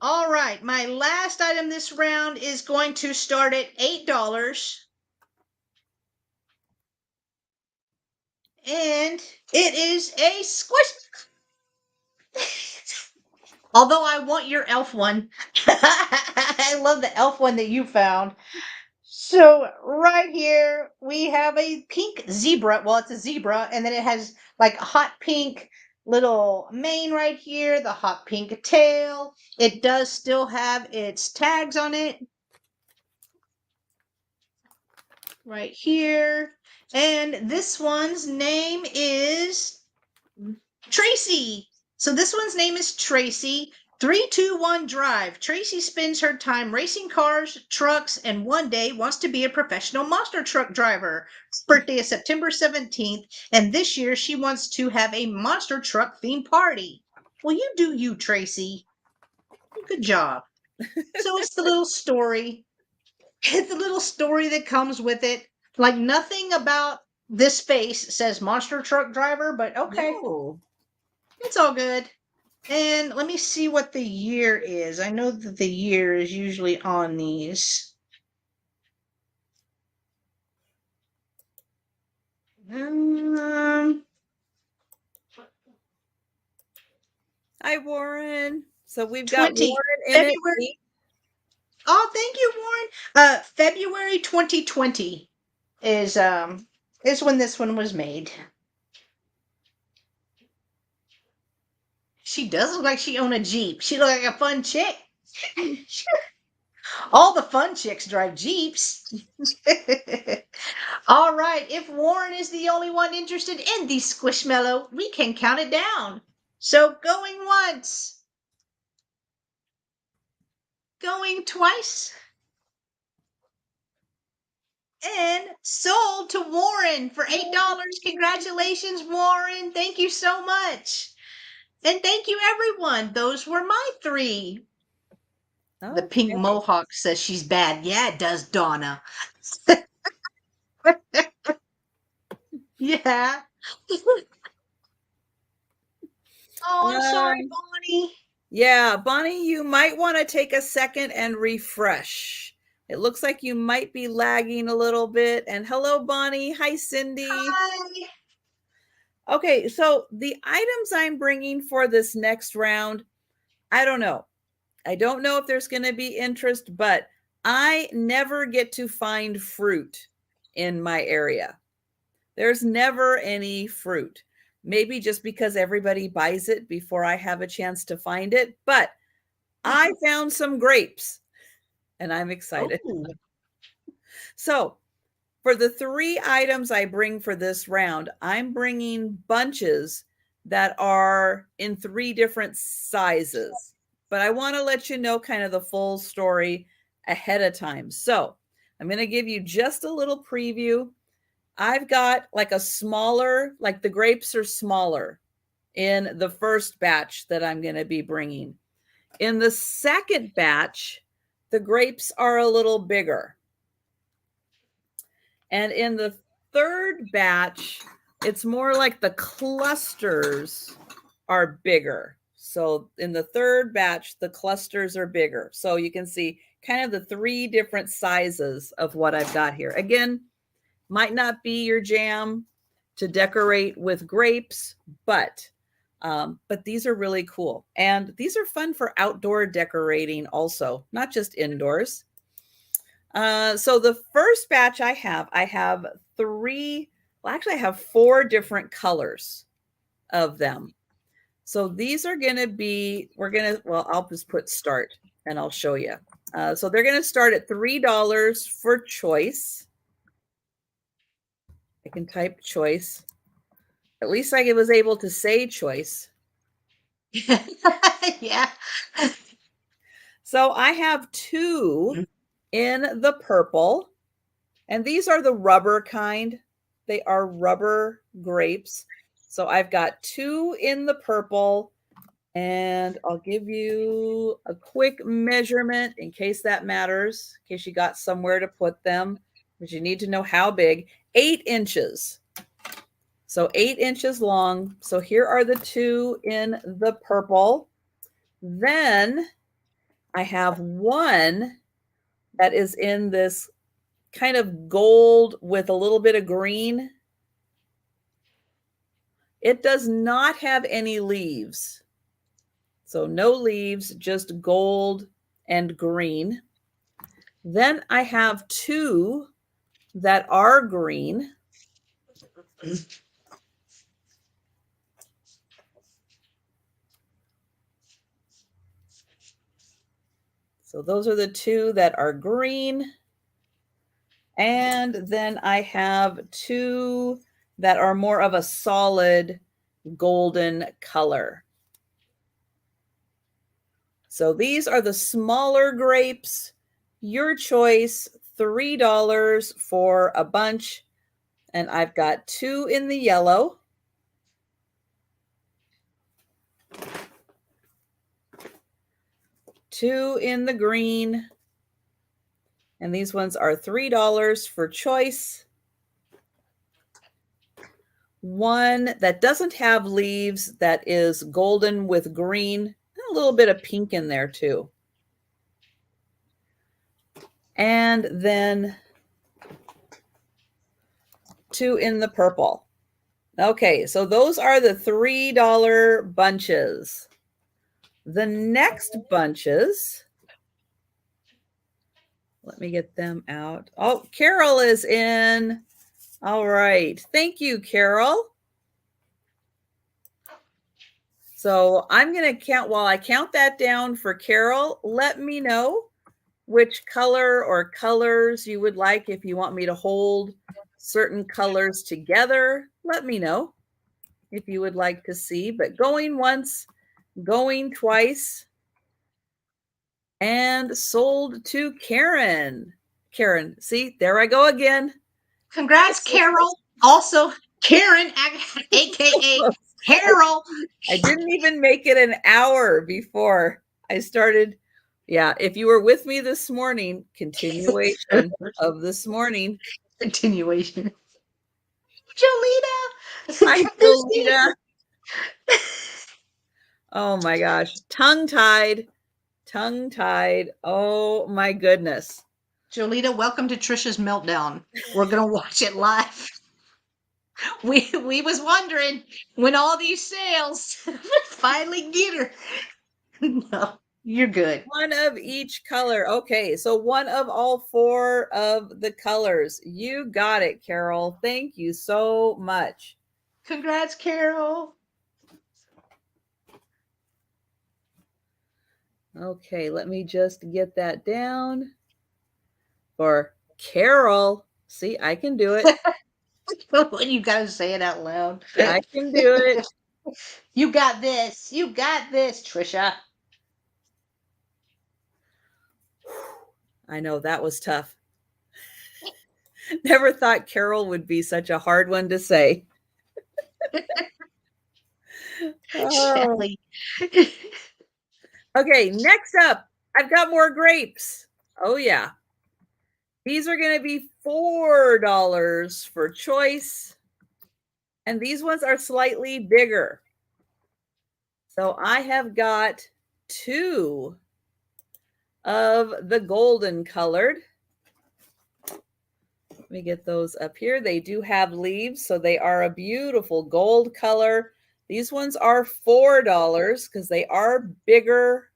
All right, my last item this round is going to start at $8. And it is a squish. Although I want your elf one. I love the elf one that you found. So right here we have a pink zebra. Well, it's a zebra, and then it has like a hot pink little mane right here, the hot pink tail. It does still have its tags on it. Right here. And this one's name is Tracy. So this one's name is Tracy. 321 Drive. Tracy spends her time racing cars, trucks, and one day wants to be a professional monster truck driver. Her birthday is September 17th, and this year she wants to have a monster truck themed party. Well, you do you, Tracy. Good job. So it's the little story. It's the little story that comes with it. Like nothing about this face says monster truck driver, but okay. No. It's all good. And let me see what the year is. I know that the year is usually on these. Um, Hi, Warren. So we've got 20 Warren in it. February. Oh, thank you, Warren. February 2020 is when this one was made. She does look like she owned a Jeep. She look like a fun chick. All the fun chicks drive Jeeps. All right, if Warren is the only one interested in the Squishmallow, we can count it down. So going once, going twice, and sold to Warren for $8. Congratulations, Warren. Thank you so much. And thank you, everyone. Those were my 3. The pink Okay. mohawk says she's bad. Yeah, it does, Donna. Yeah. Oh, I'm sorry, Um, Bonnie. Yeah, Bonnie, you might want to take a second and refresh. It looks like you might be lagging a little bit. And hello, Bonnie. Hi, Cindy. Hi. Okay, so the items I'm bringing for this next round, I don't know. I don't know if there's going to be interest, but I never get to find fruit in my area. There's never any fruit. Maybe just because everybody buys it before I have a chance to find it, but I found some grapes and I'm excited. Oh. So, for the 3 items I bring for this round, I'm bringing bunches that are in 3 different sizes. But I want to let you know kind of the full story ahead of time. So, I'm going to give you just a little preview. I've got like a smaller, like the grapes are smaller in the first batch that I'm going to be bringing. In the second batch, the grapes are a little bigger. And in the third batch, it's more like the clusters are bigger. So in the third batch, the clusters are bigger. So you can see kind of the 3 different sizes of what I've got here. Again, might not be your jam to decorate with grapes, but these are really cool. And these are fun for outdoor decorating also, not just indoors. So the first batch I have 3, well, actually I have 4 different colors of them. So these are going to be, well, I'll just put start and I'll show you. So they're going to start at $3 for choice. I can type choice. At least I was able to say choice. Yeah. So I have 2 in the purple, and these are the rubber kind. They are rubber grapes. So I've got 2 in the purple, and I'll give you a quick measurement in case that matters, in case you got somewhere to put them, because you need to know how big. 8 inches. So 8 inches long. So here are the 2 in the purple. Then I have 1 that is in this kind of gold with a little bit of green. It does not have any leaves. So no leaves, just gold and green. Then I have 2 that are green. So those are the 2 that are green. And then I have 2 that are more of a solid golden color. So these are the smaller grapes. Your choice, $3 for a bunch. And I've got 2 in the yellow. Two in the green. And these ones are $3 for choice. one that doesn't have leaves that is golden with green, and a little bit of pink in there too. And then 2 in the purple. Okay, so those are the $3 bunches. The next bunches, let me get them out. Oh, Carol is in. All right. Thank you, Carol. So I'm going to count, while I count that down for Carol, let me know which color or colors you would like. If you want me to hold certain colors together, let me know if you would like to see. But going once, going twice, and sold to Karen. Karen, see, there I go again. Congrats, Carol. Also, Karen, aka Carol. I didn't even make it an hour before I started. Yeah, if you were with me this morning, continuation of this morning. Continuation. Jolita. Hi, Jolita. Oh my gosh. Tongue-tied. Tongue-tied. Oh my goodness. Jolita, welcome to Trisha's meltdown. We're gonna watch it live. We was wondering when all these sales finally get her. No, you're good. One of each color. Okay, so one of all 4 of the colors. You got it, Carol. Thank you so much. Congrats, Carol. Okay, let me just get that down. For Carol. See, I can do it. You gotta say it out loud. I can do it. You got this. You got this, Trisha. I know that was tough. Never thought Carol would be such a hard one to say. Oh. Okay, next up, I've got more grapes. Oh, yeah. These are going to be $4 for choice. And these ones are slightly bigger. So I have got 2 of the golden colored. Let me get those up here. They do have leaves, so they are a beautiful gold color. These ones are $4 because they are bigger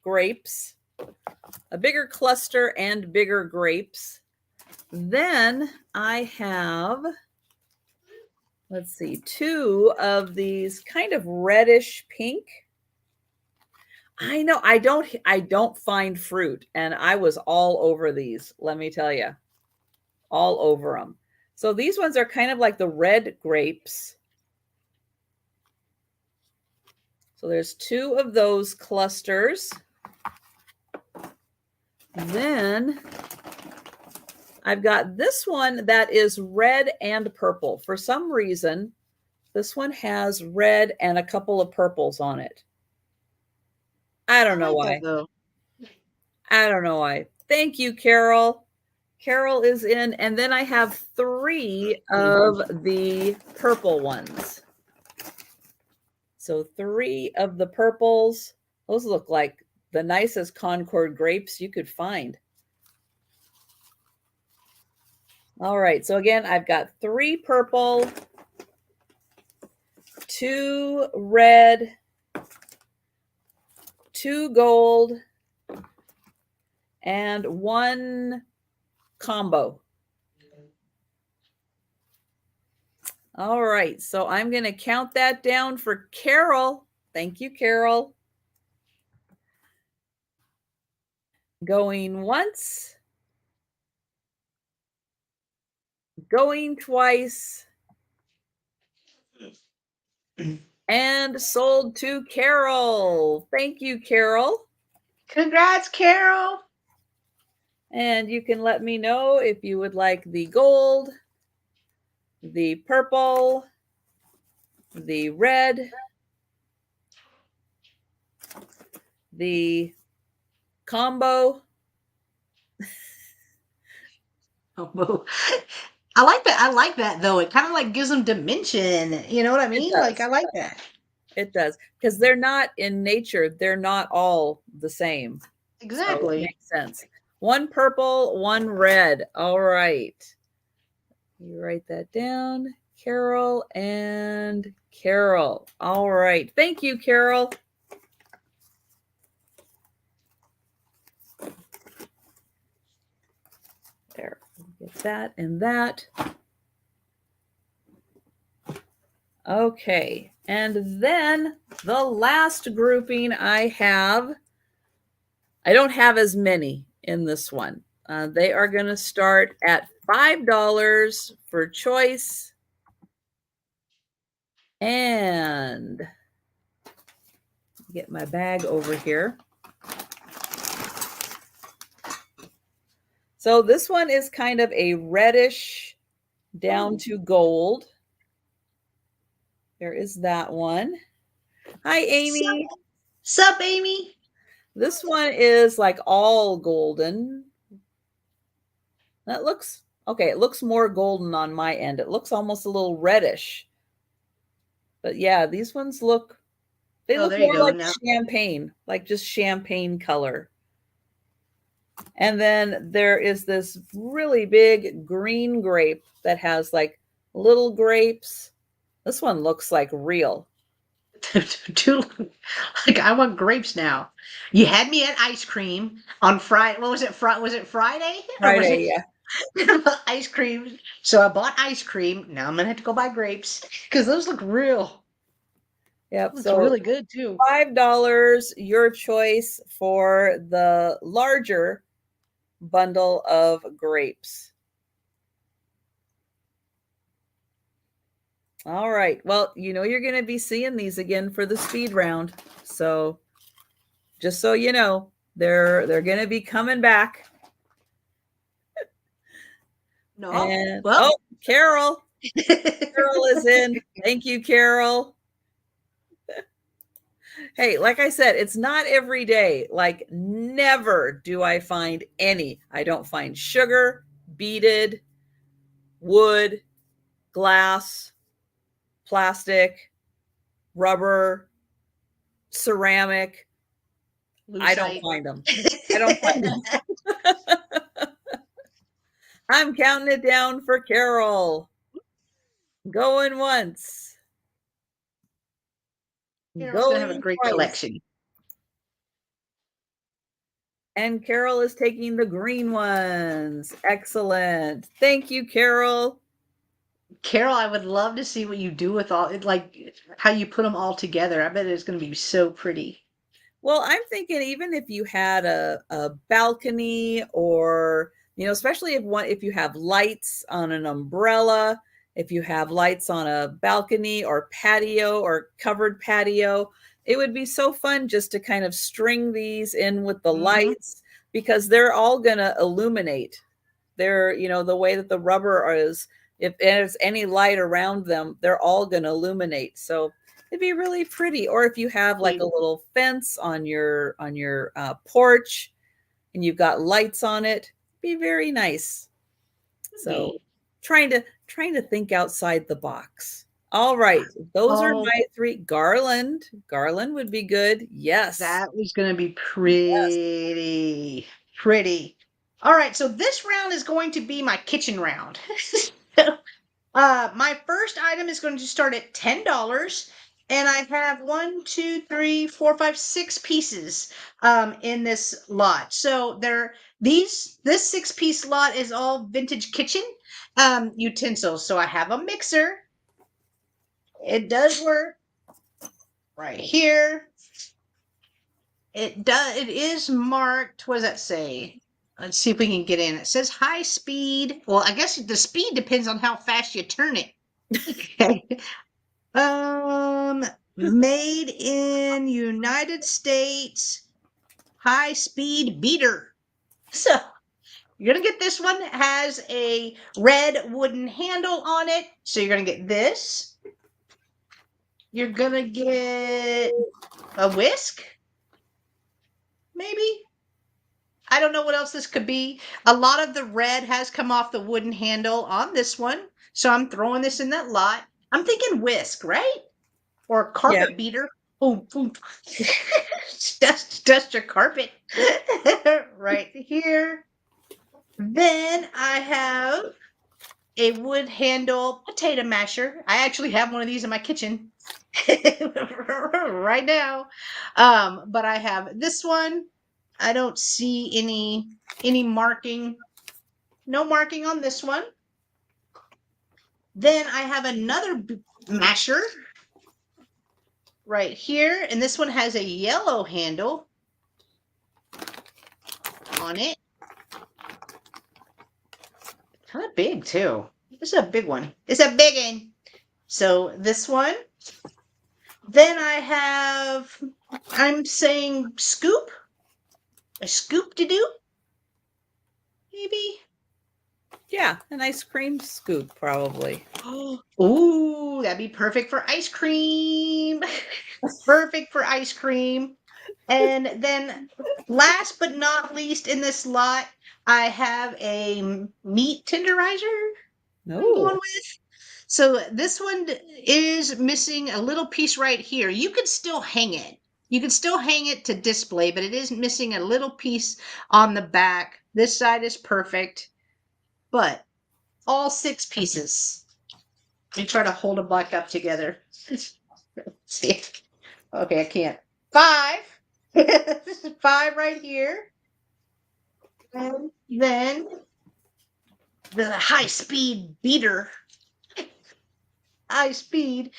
grapes, a bigger cluster and bigger grapes. Then I have, let's see, 2 of these kind of reddish pink. I know I don't find fruit, and I was all over these, let me tell you, all over them. So these ones are kind of like the red grapes. So there's 2 of those clusters. Then I've got this one that is red and purple. For some reason, this one has red and a couple of purples on it. I don't know why. I don't know why. Thank you, Carol. Carol is in. And then I have 3 of the purple ones. So 3 of the purples. Those look like the nicest Concord grapes you could find. All right. So again, I've got 3 purple, 2 red, 2 gold, and 1 combo. All right, so I'm going to count that down for Carol. Thank you, Carol. Going once, going twice, and sold to Carol. Thank you, Carol. Congrats, Carol. And you can let me know if you would like the gold, the purple, the red, the combo. I like that. I like that though. It kind of like gives them dimension. You know what I It mean? Like I does. like that. It does. Because they're not in nature, they're not all the same. So it Exactly. makes sense. One purple, one red. All right. You write that down. Carol and Carol. All right. Thank you, Carol. There. Get that and that. Okay. And then the last grouping I don't have as many in this one. They are going to start at $5 for choice. And get my bag over here. So this one is kind of a reddish down to gold. There is that one. Hi, Amy. Sup, Amy? This one is like all golden. That looks, okay, it looks more golden on my end. It looks almost a little reddish. But yeah, these ones look, they look there you more go. like Now. champagne, like just champagne color. And then there is this really big green grape that has like little grapes. This one looks like real. Like I want grapes now. You had me at ice cream on Friday. What was it? Was it Friday? Or was Friday, it yeah. ice cream? So I bought ice cream. Now I'm gonna have to go buy grapes because those look real. Yep. Looks So really good too. $5, your choice for the larger bundle of grapes. All right. Well, you know you're going to be seeing these again for the speed round. So just so you know, they're going to be coming back. No. And Well. oh, Carol. Carol is in. Thank you, Carol. Hey, like I said, it's not every day. Like never do I find any. I don't find sugar, beaded, wood, glass, plastic, rubber, ceramic. I don't find them. I don't find them. I'm counting it down for Carol. Going once. Carol's gonna have a Going great twice. collection. And Carol is taking the green ones. Excellent. Thank you, Carol. Carol, I would love to see what you do with all like how you put them all together. I bet it's going to be so pretty. Well, I'm thinking even if you had a balcony or, you know, especially if you have lights on an umbrella, if you have lights on a balcony or patio or covered patio, it would be so fun just to kind of string these in with the lights because they're all going to illuminate. They're, you know, the way that the rubber is, if there's any light around them, they're all going to illuminate. So it'd be really pretty. Or if you have like a little fence on your porch and you've got lights on it, be very nice. So trying to think outside the box. All right. Those are my three. Garland would be good. Yes. That was going to be pretty. Yes. Pretty. All right. So this round is going to be my kitchen round. My first item is going to start at $10. And I have 1, 2, 3, 4, 5, 6 pieces in this lot. So this 6-piece lot is all vintage kitchen utensils. So I have a mixer. It does work right here. It is marked. What does that say? Let's see if we can get in. It says high speed. Well, I guess the speed depends on how fast you turn it. Okay. Made in United States, high speed beater. So you're gonna get this one. It has a red wooden handle on it. So you're gonna get this. You're gonna get a whisk, maybe. I don't know what else this could be. A lot of the red has come off the wooden handle on this one. So I'm throwing this in that lot. I'm thinking whisk, right? Or Yeah. carpet beater. Boom, boom. dust your carpet right here. Then I have a wood handle potato masher. I actually have one of these in my kitchen right now. But I have this one. I don't see any marking. No marking on this one. Then I have another masher right here, and this one has a yellow handle on it. Kind of big too. This is a big one. It's a big one. So this one. Then I have, I'm saying scoop. A scoop to do. Maybe. Yeah, an ice cream scoop, probably. Ooh, that'd be perfect for ice cream. Perfect for ice cream. And then last but not least in this lot, I have a meat tenderizer I'm going with. So this one is missing a little piece right here. You could still hang it. You can still hang it to display, but it is missing a little piece on the back. This side is perfect, but all 6 pieces. Let me try to hold them back up together. See, okay, I can't. 5. This is 5 right here. And then the high-speed beater. High speed.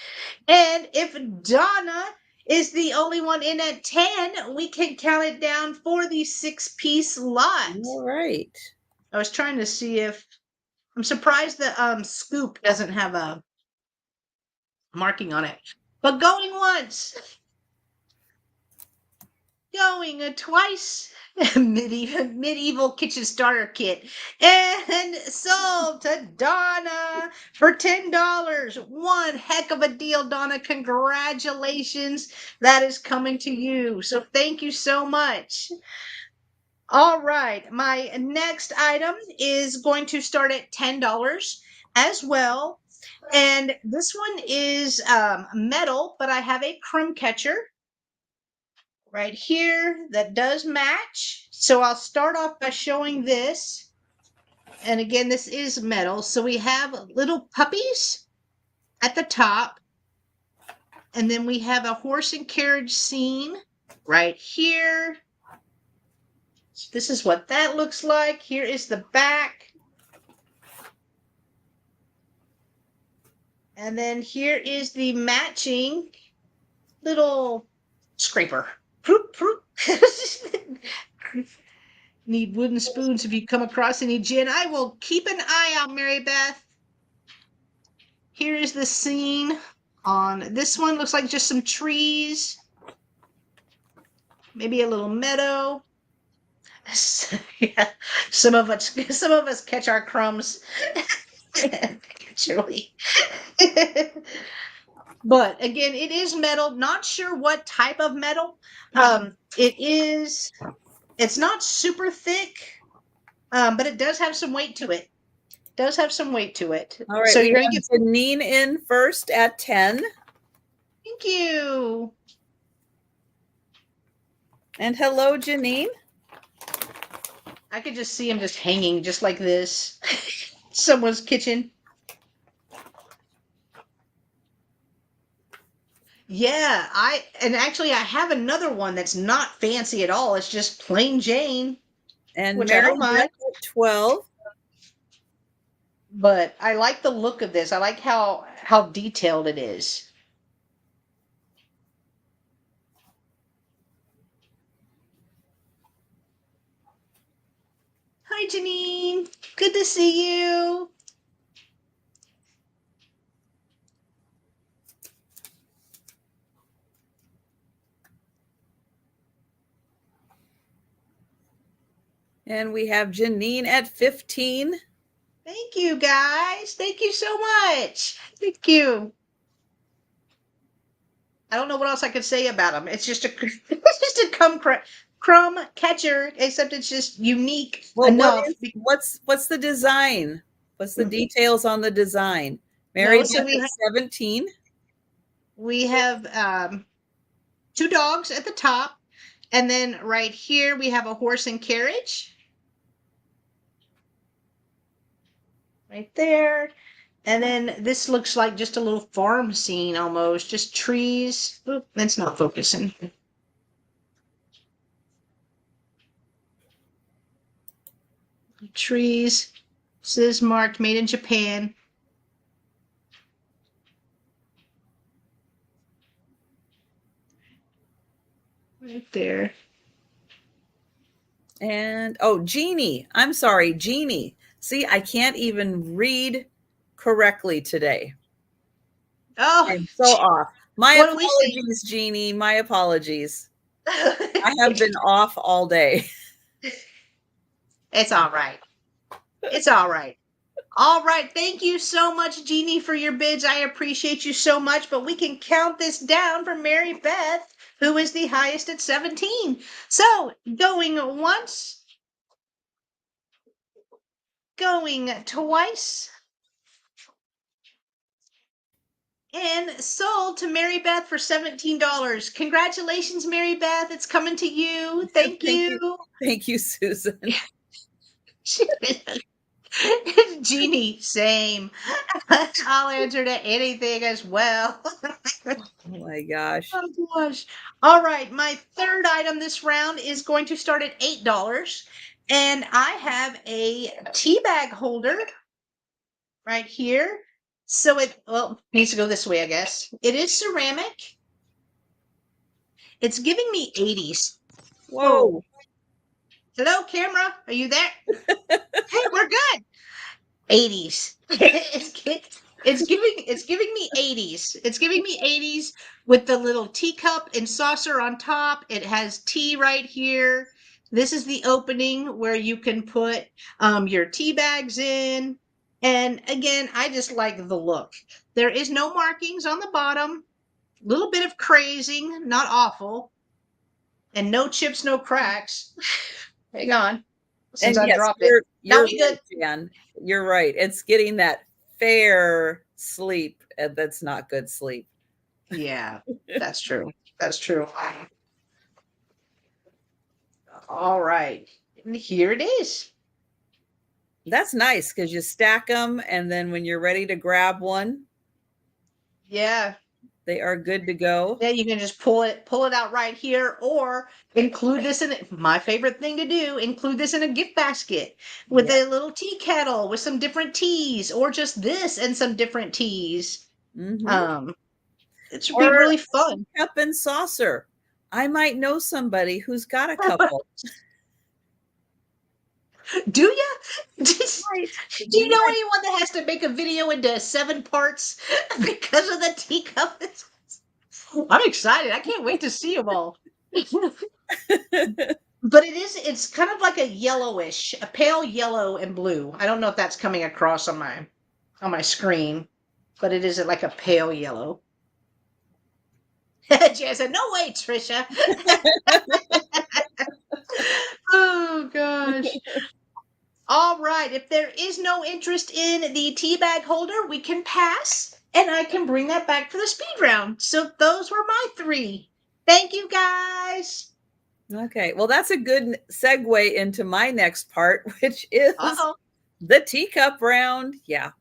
And if Donna is the only one in at 10, we can count it down for the 6-piece lot. All right. I was trying to see if I'm surprised the scoop doesn't have a marking on it. But going once, going twice. medieval kitchen starter kit and sold to Donna for $10. One heck of a deal, Donna. Congratulations. That is coming to you. So thank you so much. All right. My next item is going to start at $10 as well. And this one is metal, but I have a crumb catcher right here that does match. So I'll start off by showing this. And again, this is metal. So we have little puppies at the top. And then we have a horse and carriage scene right here. This is what that looks like. Here is the back. And then here is the matching little scraper. Need wooden spoons if you come across any, Jen. I will keep an eye out, Mary Beth. Here is the scene on this one. Looks like just some trees. Maybe a little meadow. Yeah, some of us catch our crumbs. Actually. But again, it is metal. Not sure what type of metal. It's not super thick, but it does have some weight to it. All right. So you're going to get Janine in first at 10. Thank you. And hello, Janine. I could just see him just hanging just like this. Someone's kitchen. Yeah, I have another one that's not fancy at all. It's just plain Jane. And which Mary I don't mind. at 12. But I like the look of this. I like how detailed it is. Hi, Janine. Good to see you. And we have Janine at 15. Thank you, guys. Thank you so much. Thank you. I don't know what else I could say about them. It's just a it's just a crumb catcher, except it's just unique Well, enough. what's the design? What's the details on the design? Mary No, Beth so is 17. we have 2 dogs at the top, and then right here we have a horse and carriage. Right there. And then this looks like just a little farm scene almost, just trees. Oop, that's not focusing. Trees. This is marked made in Japan. Right there. And oh, Jeannie. I'm sorry, Jeannie. See, I can't even read correctly today. Oh, I'm so off. My what do we see? apologies, Jeannie. My apologies. I have been off all day. It's all right. It's all right. All right. Thank you so much, Jeannie, for your bids. I appreciate you so much, but we can count this down for Mary Beth, who is the highest at 17. So going once, going twice, and sold to Mary Beth for $17. Congratulations, Mary Beth. It's coming to you. Thank you. Thank you, Susan. Jeannie, same. I'll answer to anything as well. Oh my gosh. Oh gosh. All right, my third item this round is going to start at $8. And I have a tea bag holder right here. So it needs to go this way, I guess. It is ceramic. It's giving me 80s. Whoa. Hello, camera. Are you there? Hey, we're good. 80s. It's giving me 80s. It's giving me 80s with the little teacup and saucer on top. It has tea right here. This is the opening where you can put your tea bags in. And again, I just like the look. There is no markings on the bottom. A little bit of crazing, not awful. And no chips, no cracks. Hang on. Since And I yes, dropped it. Now you're we good. right, Jan. You're right. It's getting that fair sleep. That's not good sleep. Yeah, that's true. That's true. All right. And here it is. That's nice because you stack them, and then when you're ready to grab one, Yeah. they are good to go. Yeah, you can just pull it out right here, or include this in it. My favorite thing to do, include this in a gift basket with a little tea kettle with some different teas, or just this and some different teas. Mm-hmm. It should be Or really fun. cup and saucer. I might know somebody who's got a couple. Do you? Do Right. you know anyone that has to make a video into 7 parts because of the teacup? I'm excited. I can't wait to see them all. But it's kind of like a yellowish, a pale yellow and blue. I don't know if that's coming across on my screen, but it is like a pale yellow. Jan said, "No way, Trisha." Oh gosh. All right. If there is no interest in the tea bag holder, we can pass, and I can bring that back for the speed round. So those were my 3. Thank you, guys. Okay. Well, that's a good segue into my next part, which is Uh-oh. the teacup round. Yeah.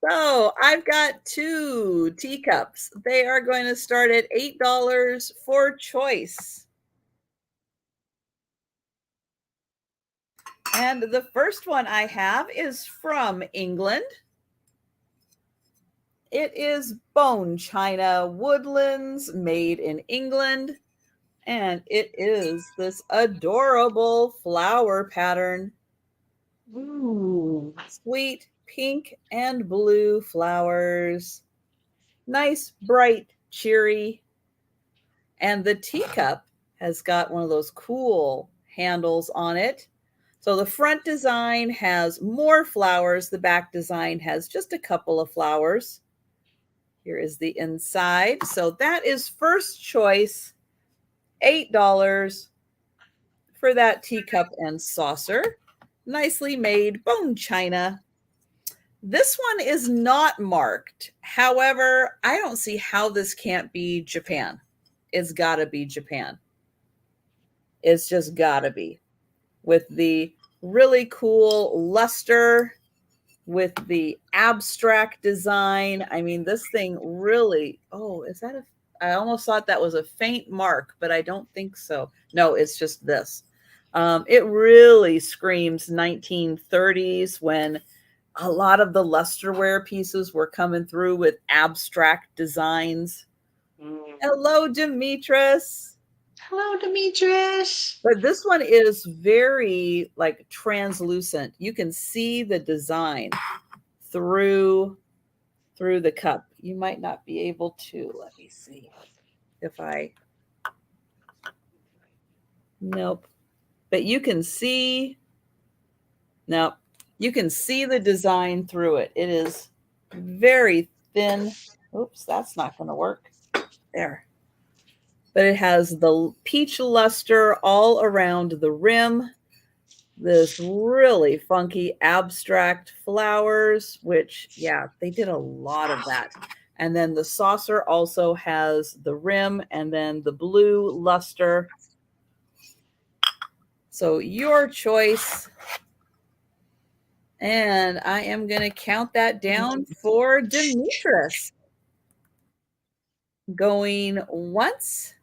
So I've got 2 teacups. They are going to start at $8 for choice. And the first one I have is from England. It is bone china woodlands made in England. And it is this adorable flower pattern. Ooh. Sweet pink and blue flowers. Nice, bright, cheery. And the teacup has got one of those cool handles on it. So the front design has more flowers. The back design has just a couple of flowers. Here is the inside. So that is first choice, $8 for that teacup and saucer. Nicely made bone china. This one is not marked. However, I don't see how this can't be Japan. It's got to be Japan. It's just got to be. With the really cool luster, with the abstract design. I mean, this thing really, oh, is that I almost thought that was a faint mark, but I don't think so. No, it's just this. It really screams 1930s when a lot of the lusterware pieces were coming through with abstract designs. Hello, Demetris. Hello, Demetris. But this one is very like translucent. You can see the design through the cup. You might not be able to. Let me see if I. Nope. But you can see. Nope. You can see the design through it. It is very thin. Oops, that's not going to work. There. But it has the peach luster all around the rim. This really funky abstract flowers, which, yeah, they did a lot of that. And then the saucer also has the rim and then the blue luster. So your choice. And I am going to count that down for Demetris. Going once.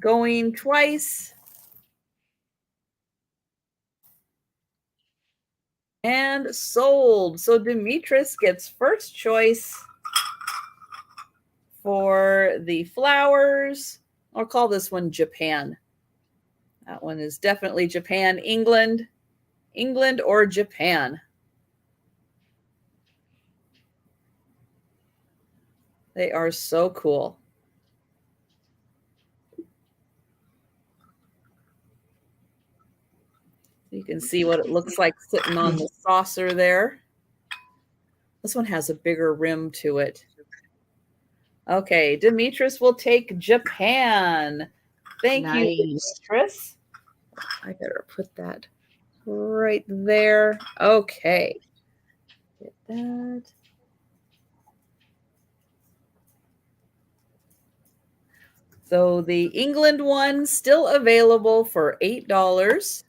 Going twice. And sold. So Demetris gets first choice for the flowers. I'll call this one Japan. That one is definitely Japan, England or Japan. They are so cool. You can see what it looks like sitting on the saucer there. This one has a bigger rim to it. Okay, Demetris will take Japan. Thank you, Demetris. I better put that right there. Okay. Get that. So the England one still available for $8.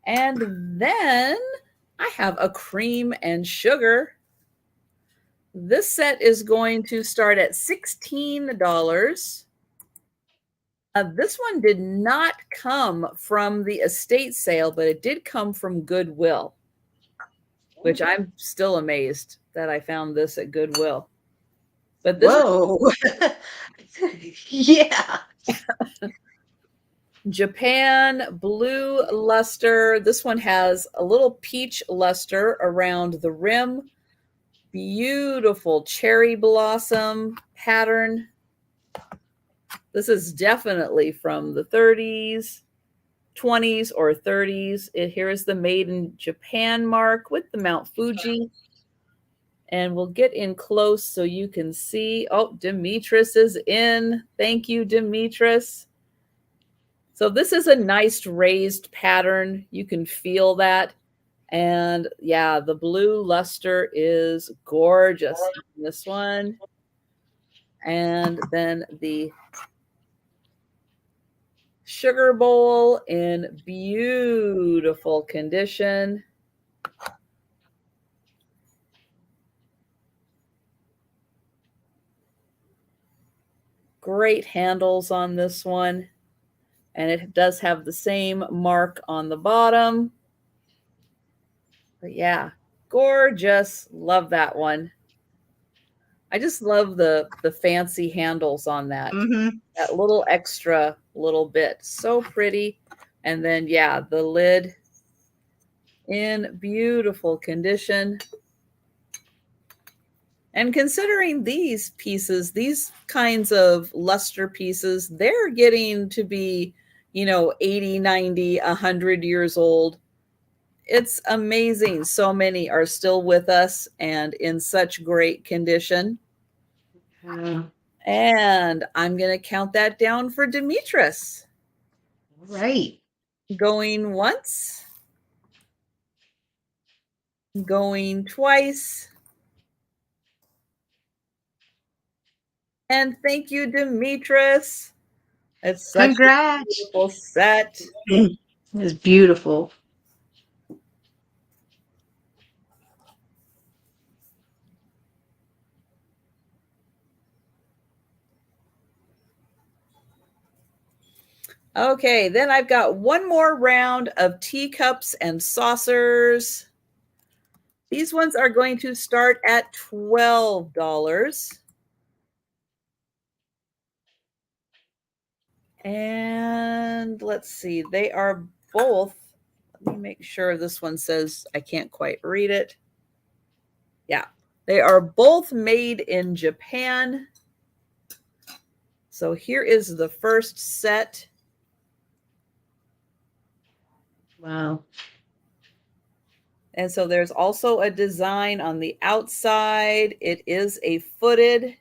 And then I have a cream and sugar. This set is going to start at $16. This one did not come from the estate sale, but it did come from Goodwill, which I'm still amazed that I found this at Goodwill. But this Whoa. Yeah. Japan blue luster. This one has a little peach luster around the rim. Beautiful cherry blossom pattern. This is definitely from the 30s, 20s, or 30s. Here is the Made in Japan mark with the Mount Fuji. And we'll get in close so you can see. Oh, Demetris is in. Thank you, Demetris. So this is a nice raised pattern. You can feel that. And yeah, the blue luster is gorgeous. This one. And then the sugar bowl in beautiful condition. Great handles on this one. And it does have the same mark on the bottom. But yeah, gorgeous. Love that one. I just love the fancy handles on that. Mm-hmm. That little extra little bit. So pretty. And then, yeah, the lid in beautiful condition. And considering these pieces, these kinds of luster pieces, they're getting to be, 80, 90, 100 years old. It's amazing. So many are still with us and in such great condition. And I'm going to count that down for Demetris. All right. Going once. Going twice. And thank you, Demetris. It's such Congrats. a beautiful set. It's beautiful. Okay, then I've got one more round of teacups and saucers. These ones are going to start at $12. And let's see, they are both, let me make sure this one says, I can't quite read it. Yeah, they are both made in Japan. So here is the first set. Wow. And so there's also a design on the outside. It is a footed.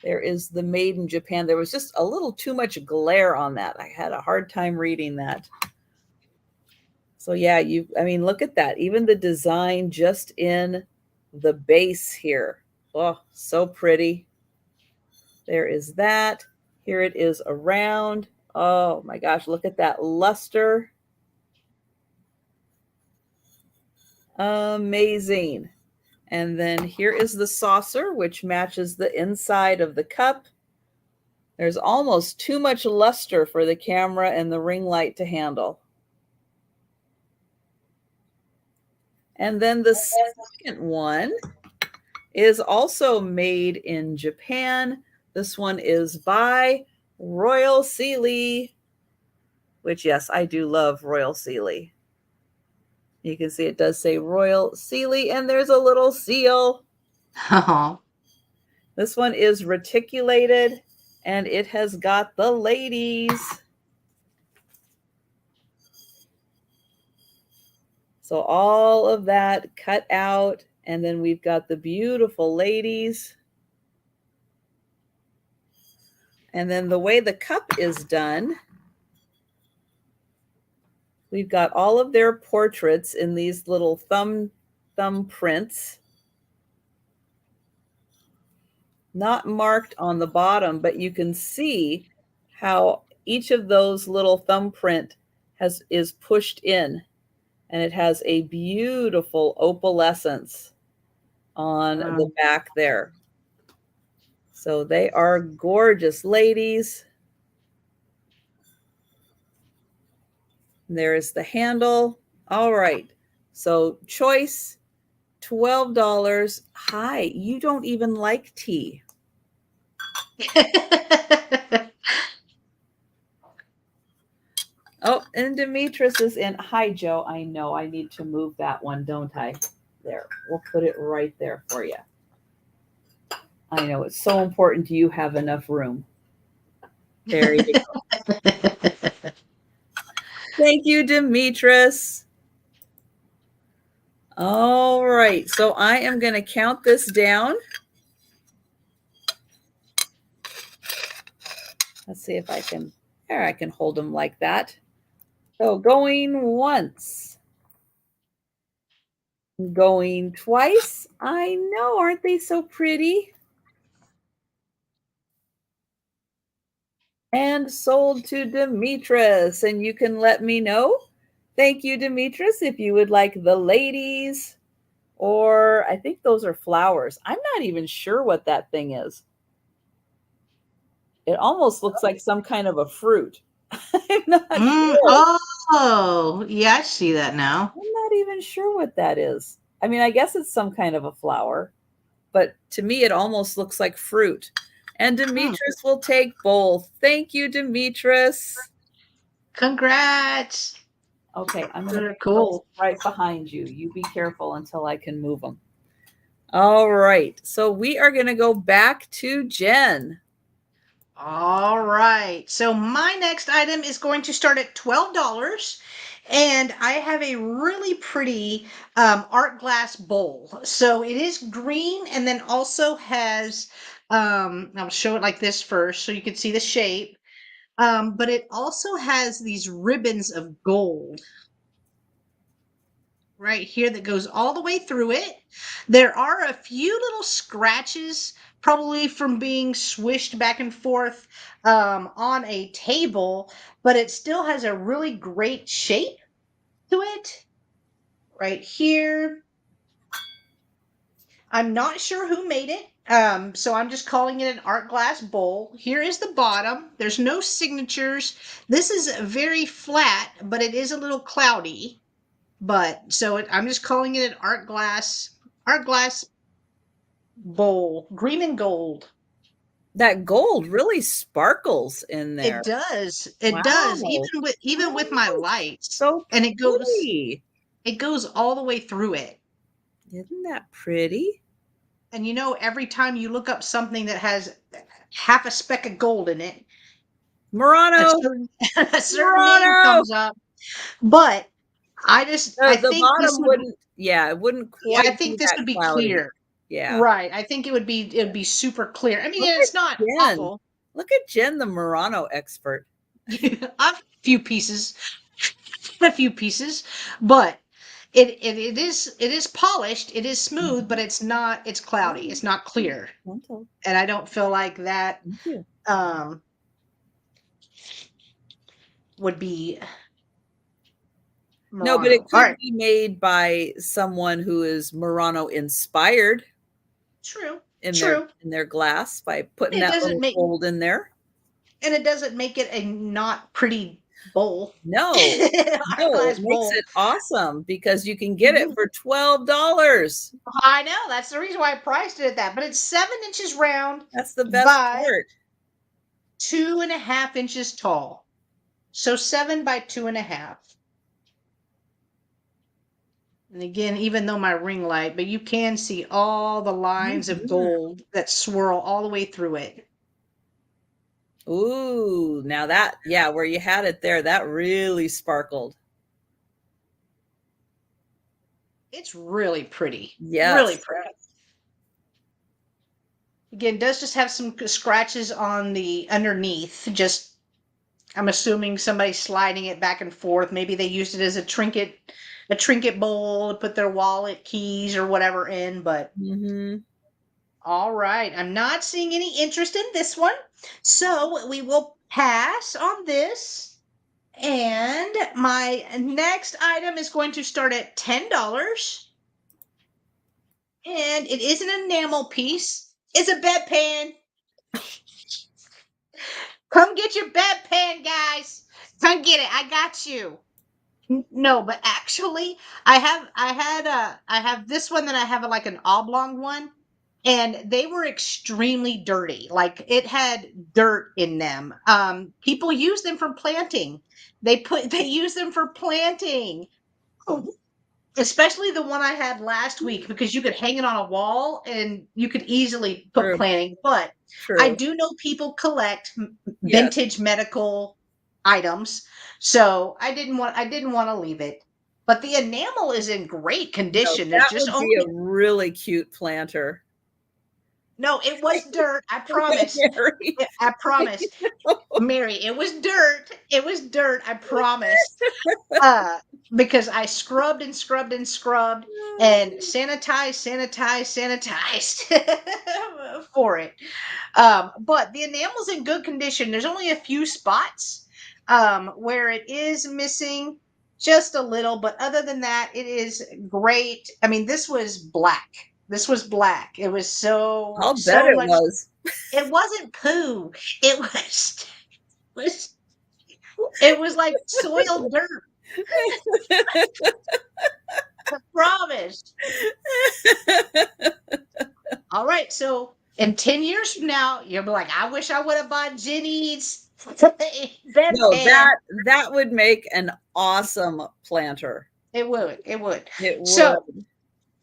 There is the made in Japan. There was just a little too much glare on that. I had a hard time reading that. So yeah, I mean, look at that. Even the design just in the base here. Oh, so pretty. There is that. Here it is around. Oh my gosh, look at that luster. Amazing. And then here is the saucer, which matches the inside of the cup. There's almost too much luster for the camera and the ring light to handle. And then the second one is also made in Japan. This one is by Royal Sealy, which, yes, I do love Royal Sealy. You can see it does say Royal Sealy, and there's a little seal. Oh. This one is reticulated, and it has got the ladies. So all of that cut out, and then we've got the beautiful ladies. And then the way the cup is done, we've got all of their portraits in these little thumb prints. Not marked on the bottom, but you can see how each of those little thumbprint is pushed in, and it has a beautiful opalescence on the back there. So they are gorgeous ladies. There's the handle. All right. So choice, $12. Hi, you don't even like tea. Oh, and Demetris is in. Hi, Joe. I know I need to move that one, don't I? There. We'll put it right there for you. I know it's so important you have enough room. There you go. Thank you, Demetris. All right. So I am going to count this down. Let's see if I can. There, I can hold them like that. So going once. Going twice. I know, aren't they so pretty? And sold to Demetris. And you can let me know. Thank you, Demetris, if you would like the ladies, or I think those are flowers. I'm not even sure what that thing is. It almost looks like some kind of a fruit. I'm not sure. Oh, yeah, I see that now. I'm not even sure what that is. I mean, I guess it's some kind of a flower, but to me, it almost looks like fruit. And Demetris will take both. Thank you, Demetris. Congrats. Okay, I'm going to put those right behind you. You be careful until I can move them. All right, so we are going to go back to Jenn. All right. So my next item is going to start at $12. And I have a really pretty art glass bowl. So it is green and then also has, I'll show it like this first so you can see the shape. But it also has these ribbons of gold right here that goes all the way through it. There are a few little scratches, probably from being swished back and forth on a table, but it still has a really great shape to it right here. I'm not sure who made it. So I'm just calling it an art glass bowl. Here is the bottom. There's no signatures. This is very flat, but it is a little cloudy. But so I'm just calling it an art glass bowl, green and gold. That gold really sparkles in there. It does. It does. Wow. Even with my Oh, lights. so And pretty. it goes all the way through it. Isn't that pretty? And you know, every time you look up something that has half a speck of gold in it, Murano. a certain name Murano. comes up. But I The think this bottom wouldn't, yeah, it wouldn't I quite be think this that would be cloudy. clear. Yeah. Right. I think it would be super clear. I mean, Look it's at not Jen. awful. Look at Jen, the Murano expert. A few pieces. A few pieces. But it is polished, it is smooth, but it's cloudy. It's not clear. And I don't feel like that Thank you. Would be No, but it Murano. could All right. be made by someone who is Murano inspired True. in True. their glass by putting It that doesn't little make gold in there. and it doesn't make it a not pretty bowl. No, Art no, it glass makes bowl. it awesome because you can get it for $12. I know, that's the reason why I priced it at that. But it's 7 inches round That's the best by part. 2.5 inches tall. So 7 by 2.5. And again, even though my ring light, but you can see all the lines of gold that swirl all the way through it. Ooh, now that, yeah, where you had it there, that really sparkled. It's really pretty. Yes. Really pretty. Again, does just have some scratches on the underneath. Just, I'm assuming somebody sliding it back and forth. Maybe they used it as a trinket bowl to put their wallet, keys, or whatever in. But all right, I'm not seeing any interest in this one, so we will pass on this. And my next item is going to start at $10. And it is an enamel piece. It's a bedpan. Come get your bedpan, guys. Come get it. I got you. No, but actually, I have this one that I have like an oblong one, and they were extremely dirty. Like it had dirt in them. People use them for planting. They use them for planting. Especially the one I had last week, because you could hang it on a wall and you could easily put planting. But I do know people collect vintage medical items, so I didn't want to leave it. But the enamel is in great condition. That would be a really cute planter. No, it was dirt. I promise. Mary. I promise. Mary, it was dirt. It was dirt. I promise. Because I scrubbed and scrubbed and scrubbed and sanitized for it. But the enamel's in good condition. There's only a few spots where it is missing just a little, but other than that, it is great. I mean, this was black. It was so. I'll bet it was. It wasn't poo. It was like soiled dirt. I promise. All right, so in 10 years from now, you'll be like, I wish I would have bought Jenny's. No, that would make an awesome planter. It would. So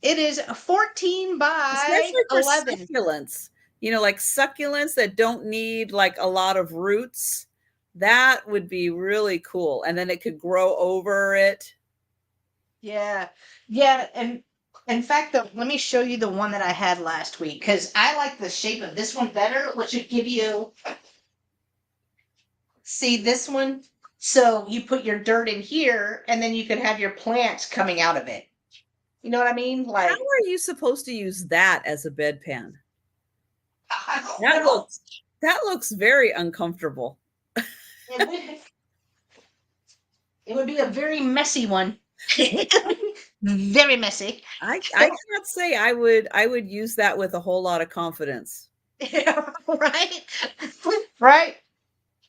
it is 14 by 11. Succulents. You know, like succulents that don't need like a lot of roots. That would be really cool. And then it could grow over it. Yeah. Yeah. And in fact, let me show you the one that I had last week because I like the shape of this one better, which would give you, see this one? So you put your dirt in here and then you could have your plants coming out of it. You know what I mean? Like, how are you supposed to use that as a bedpan? I don't know. That looks very uncomfortable. It would be a very messy one. Very messy. I cannot say I would use that with a whole lot of confidence. Right? Right.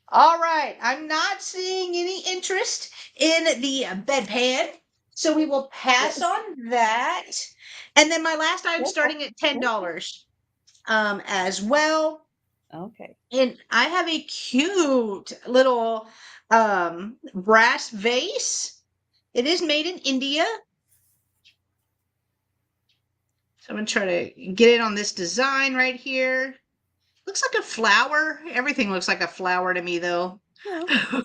All right. I'm not seeing any interest in the bedpan. So we will pass on that. And then my last item starting at $10 as well. Okay. And I have a cute little brass vase. It is made in India. So I'm going to try to get it on this design right here. Looks like a flower. Everything looks like a flower to me, though. Yeah.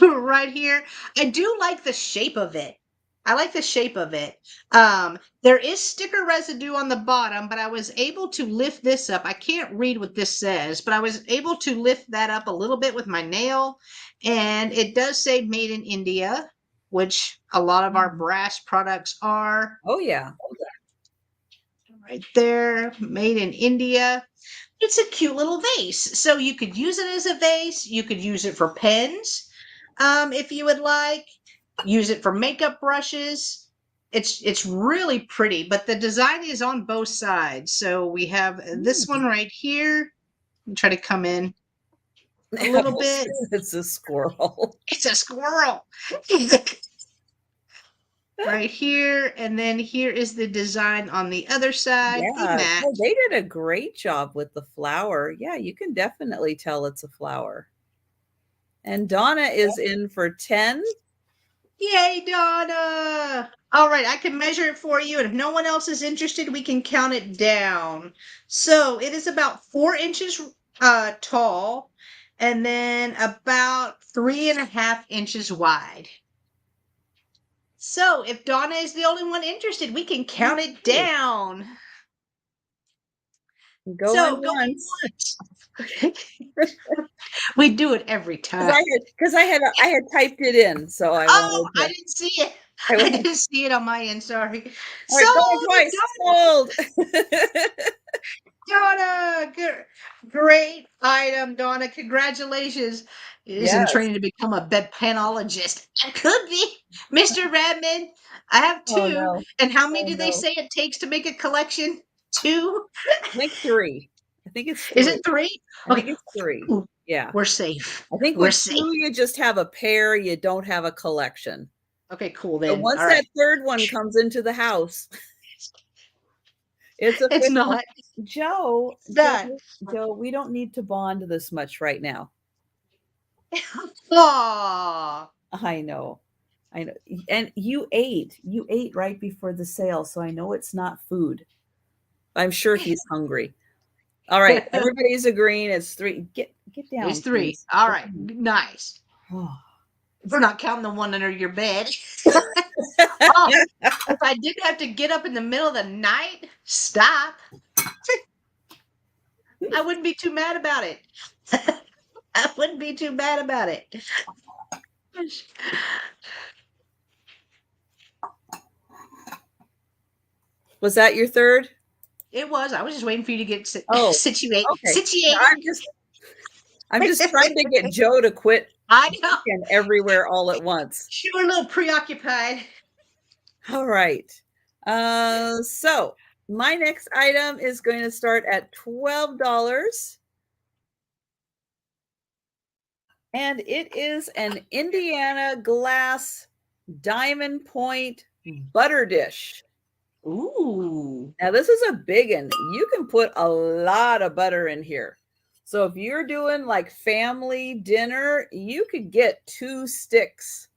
Right here. I do like the shape of it. I like the shape of it. There is sticker residue on the bottom, but I was able to lift this up. I can't read what this says, but I was able to lift that up a little bit with my nail. And it does say made in India, which a lot of our brass products are. Oh yeah. Right there, made in India. It's a cute little vase. So you could use it as a vase. You could use it for pens, if you would like. Use it for makeup brushes. It's really pretty, but the design is on both sides. So we have this one right here. Try to come in a little bit. It's a squirrel. It's a squirrel. Right here, and then here is the design on the other side. Yeah, oh, they did a great job with the flower. Yeah, you can definitely tell it's a flower. And Donna is in for 10. Yay, Donna! All right, I can measure it for you, and if no one else is interested, we can count it down. So it is about 4 inches tall, and then about 3.5 inches wide. So if Donna is the only one interested, we can count it down. Going once. We do it every time. Because I had typed it in, so I wanted to. I didn't see it. I didn't see it on my end. Sorry. Sold twice. Sold. Donna, great item, Donna. Congratulations. Is in training to become a bedpanologist. I could be, Mr. Radman. I have 2. Oh, no. And how many do they say it takes to make a collection? 2? I think 3. I think it's 3. Is it 3? Okay, it's 3. Yeah, we're safe. I think with 2, you just have a pair. You don't have a collection. Okay, cool. Then so once that third one comes into the house, it's not Joe. Joe, we don't need to bond this much right now. Aww. I know. And you ate right before the sale, so I know it's not food. I'm sure he's hungry. All right, everybody's agreeing it's 3. Get down. It's 3. Please. All right, nice. We're not counting the one under your bed. If I didn't have to get up in the middle of the night, stop. I wouldn't be too mad about it. I wouldn't be too bad about it. Was that your third? It was. I was just waiting for you to get situated. Okay. Situated. I'm just trying to get Joe to quit. I know. Everywhere all at once. You were a little preoccupied. All right. So my next item is going to start at $12. And it is an Indiana glass diamond point butter dish. Ooh. Now this is a big one. You can put a lot of butter in here. So if you're doing like family dinner, you could get 2 sticks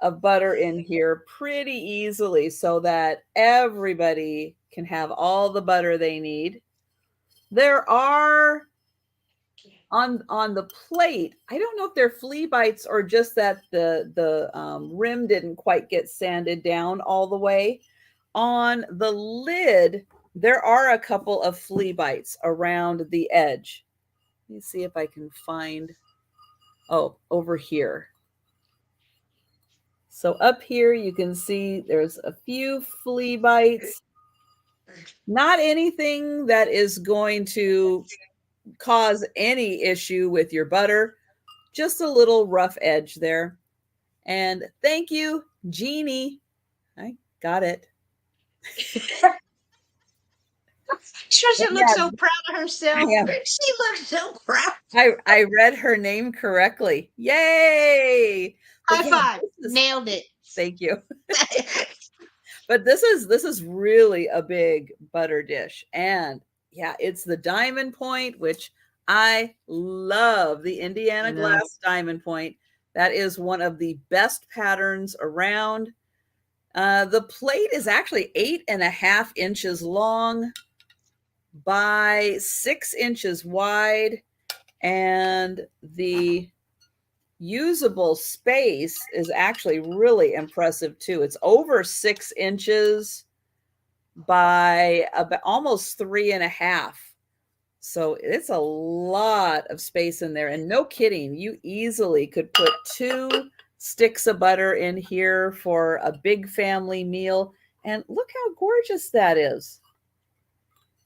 of butter in here pretty easily so that everybody can have all the butter they need. There are on the plate, I don't know if they're flea bites or just that the rim didn't quite get sanded down all the way. On the lid, there are a couple of flea bites around the edge. Let me see if I can find, oh, over here. So up here, you can see there's a few flea bites. Not anything that is going to cause any issue with your butter, just a little rough edge there. And thank you, Jeannie. I got it. Trisha looks so proud of I herself. am. She looks so proud. I read her name correctly. Yay! But High five. Nailed it. Thank you. But this is really a big butter dish. And yeah, it's the diamond point, which I love, the Indiana glass diamond point. That is one of the best patterns around. The plate is actually 8.5 inches long by 6 inches wide, and the usable space is actually really impressive too. It's over 6 inches by about almost 3.5. So it's a lot of space in there. And no kidding, you easily could put 2 sticks of butter in here for a big family meal. And look how gorgeous that is.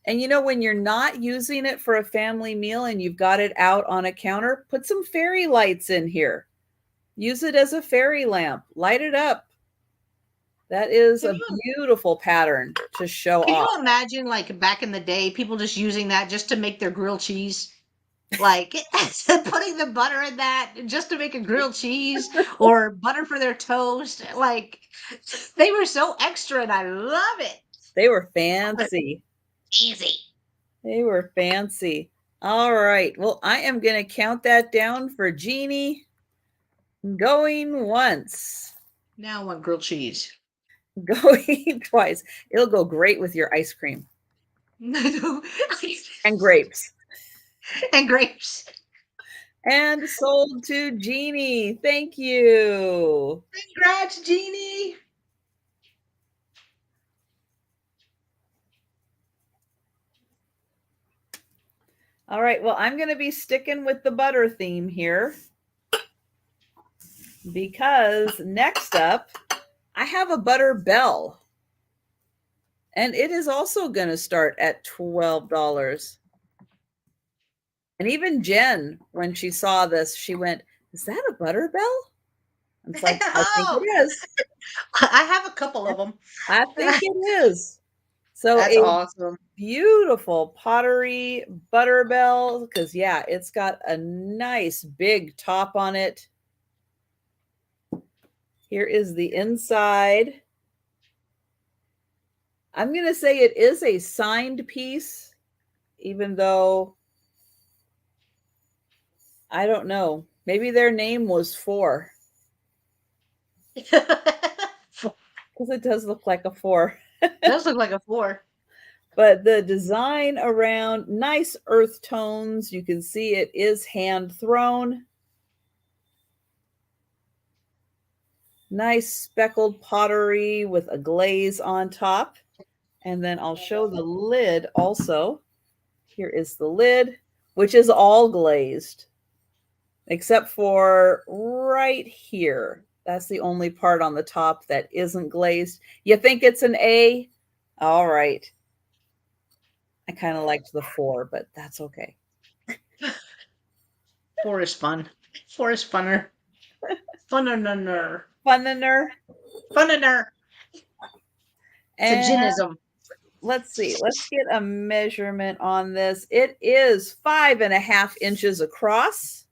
And you know, when you're not using it for a family meal and you've got it out on a counter, put some fairy lights in here. Use it as a fairy lamp. Light it up. That is a beautiful pattern to show off. Can you imagine, like, back in the day, people just using that just to make their grilled cheese? Like, putting the butter in that just to make a grilled cheese or butter for their toast. Like, they were so extra, and I love it. They were fancy. Easy. They were fancy. All right. Well, I am going to count that down for Jeannie. Going once. Now I want grilled cheese. Going twice. It'll go great with your ice cream. And grapes. And grapes. And sold to Jeannie. Thank you. Congrats, Jeannie. All right. Well, I'm going to be sticking with the butter theme here, because next up, I have a butter bell. And it is also going to start at $12. And even Jenn, when she saw this, she went, "Is that a butter bell?" I was like, I think it is. I have a couple of them. I think it is. So that's awesome. Beautiful pottery butter bell, because yeah, it's got a nice big top on it. Here is the inside. I'm going to say it is a signed piece, even though I don't know. Maybe their name was 4. Because it does look like a 4. It does look like a 4. But the design around, nice earth tones. You can see it is hand thrown. Nice speckled pottery with a glaze on top. And then I'll show the lid also. Here is the lid, which is all glazed, except for right here. That's the only part on the top that isn't glazed. You think it's an A? All right. I kind of liked the 4, but that's okay. 4 is fun. 4 is funner. Funner. Funner. Funner. It's a Jennism. Let's see. Let's get a measurement on this. It is 5.5 inches across.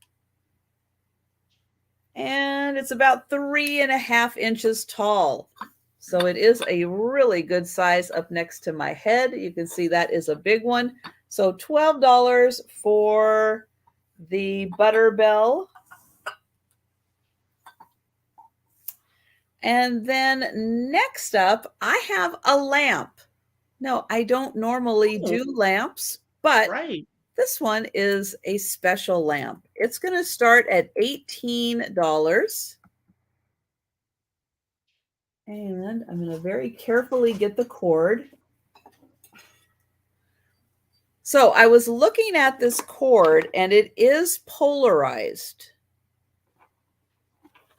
And it's about 3.5 inches tall. So it is a really good size up next to my head. You can see that is a big one. So $12 for the butter bell. And then next up, I have a lamp. No, I don't normally do lamps, but This one is a special lamp. It's going to start at $18. And I'm going to very carefully get the cord. So I was looking at this cord and it is polarized.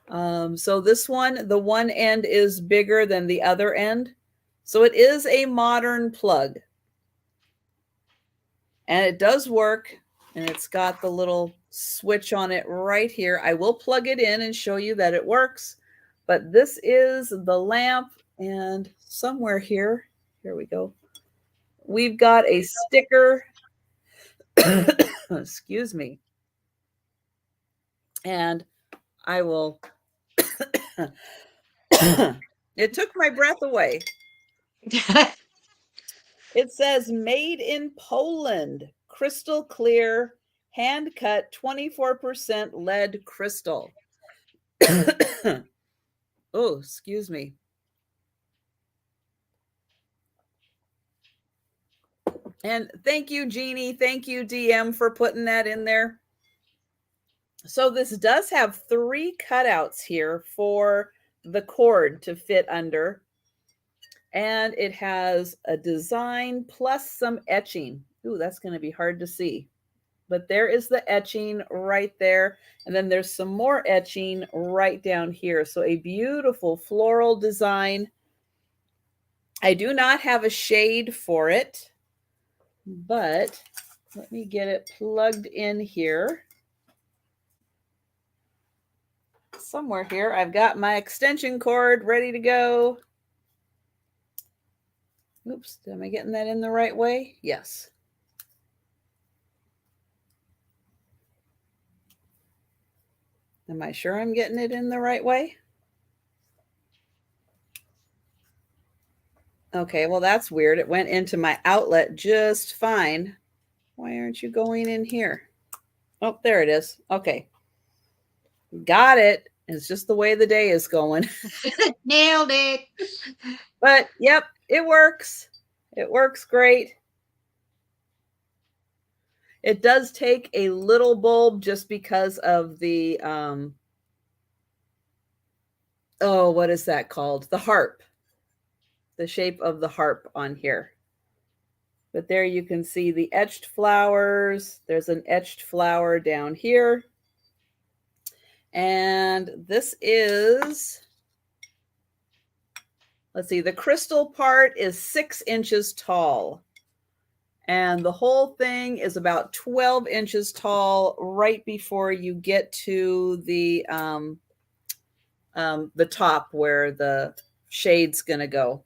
So this one, the one end is bigger than the other end. So it is a modern plug. And it does work. And it's got the little switch on it right here. I will plug it in and show you that it works. But this is the lamp. And somewhere here we go. We've got a sticker. Excuse me. And I will. It took my breath away. It says made in Poland, crystal clear, hand cut, 24% lead crystal. Oh, excuse me. And thank you, Jeannie. Thank you, DM, for putting that in there. So this does have 3 cutouts here for the cord to fit under. And it has a design plus some etching. Ooh, that's going to be hard to see. But there is the etching right there. And then there's some more etching right down here. So a beautiful floral design. I do not have a shade for it, but let me get it plugged in here. Somewhere here, I've got my extension cord ready to go. Oops, am I getting that in the right way? Yes. Am I sure I'm getting it in the right way? Okay, well, that's weird. It went into my outlet just fine. Why aren't you going in here? Oh, there it is. Okay. Got it. It's just the way the day is going. Nailed it. But, yep, it works. It works great. It does take a little bulb just because of the, what is that called? The harp. The shape of the harp on here. But there you can see the etched flowers. There's an etched flower down here. And this is, let's see, the crystal part is 6 inches tall. And the whole thing is about 12 inches tall right before you get to the top where the shade's going to go.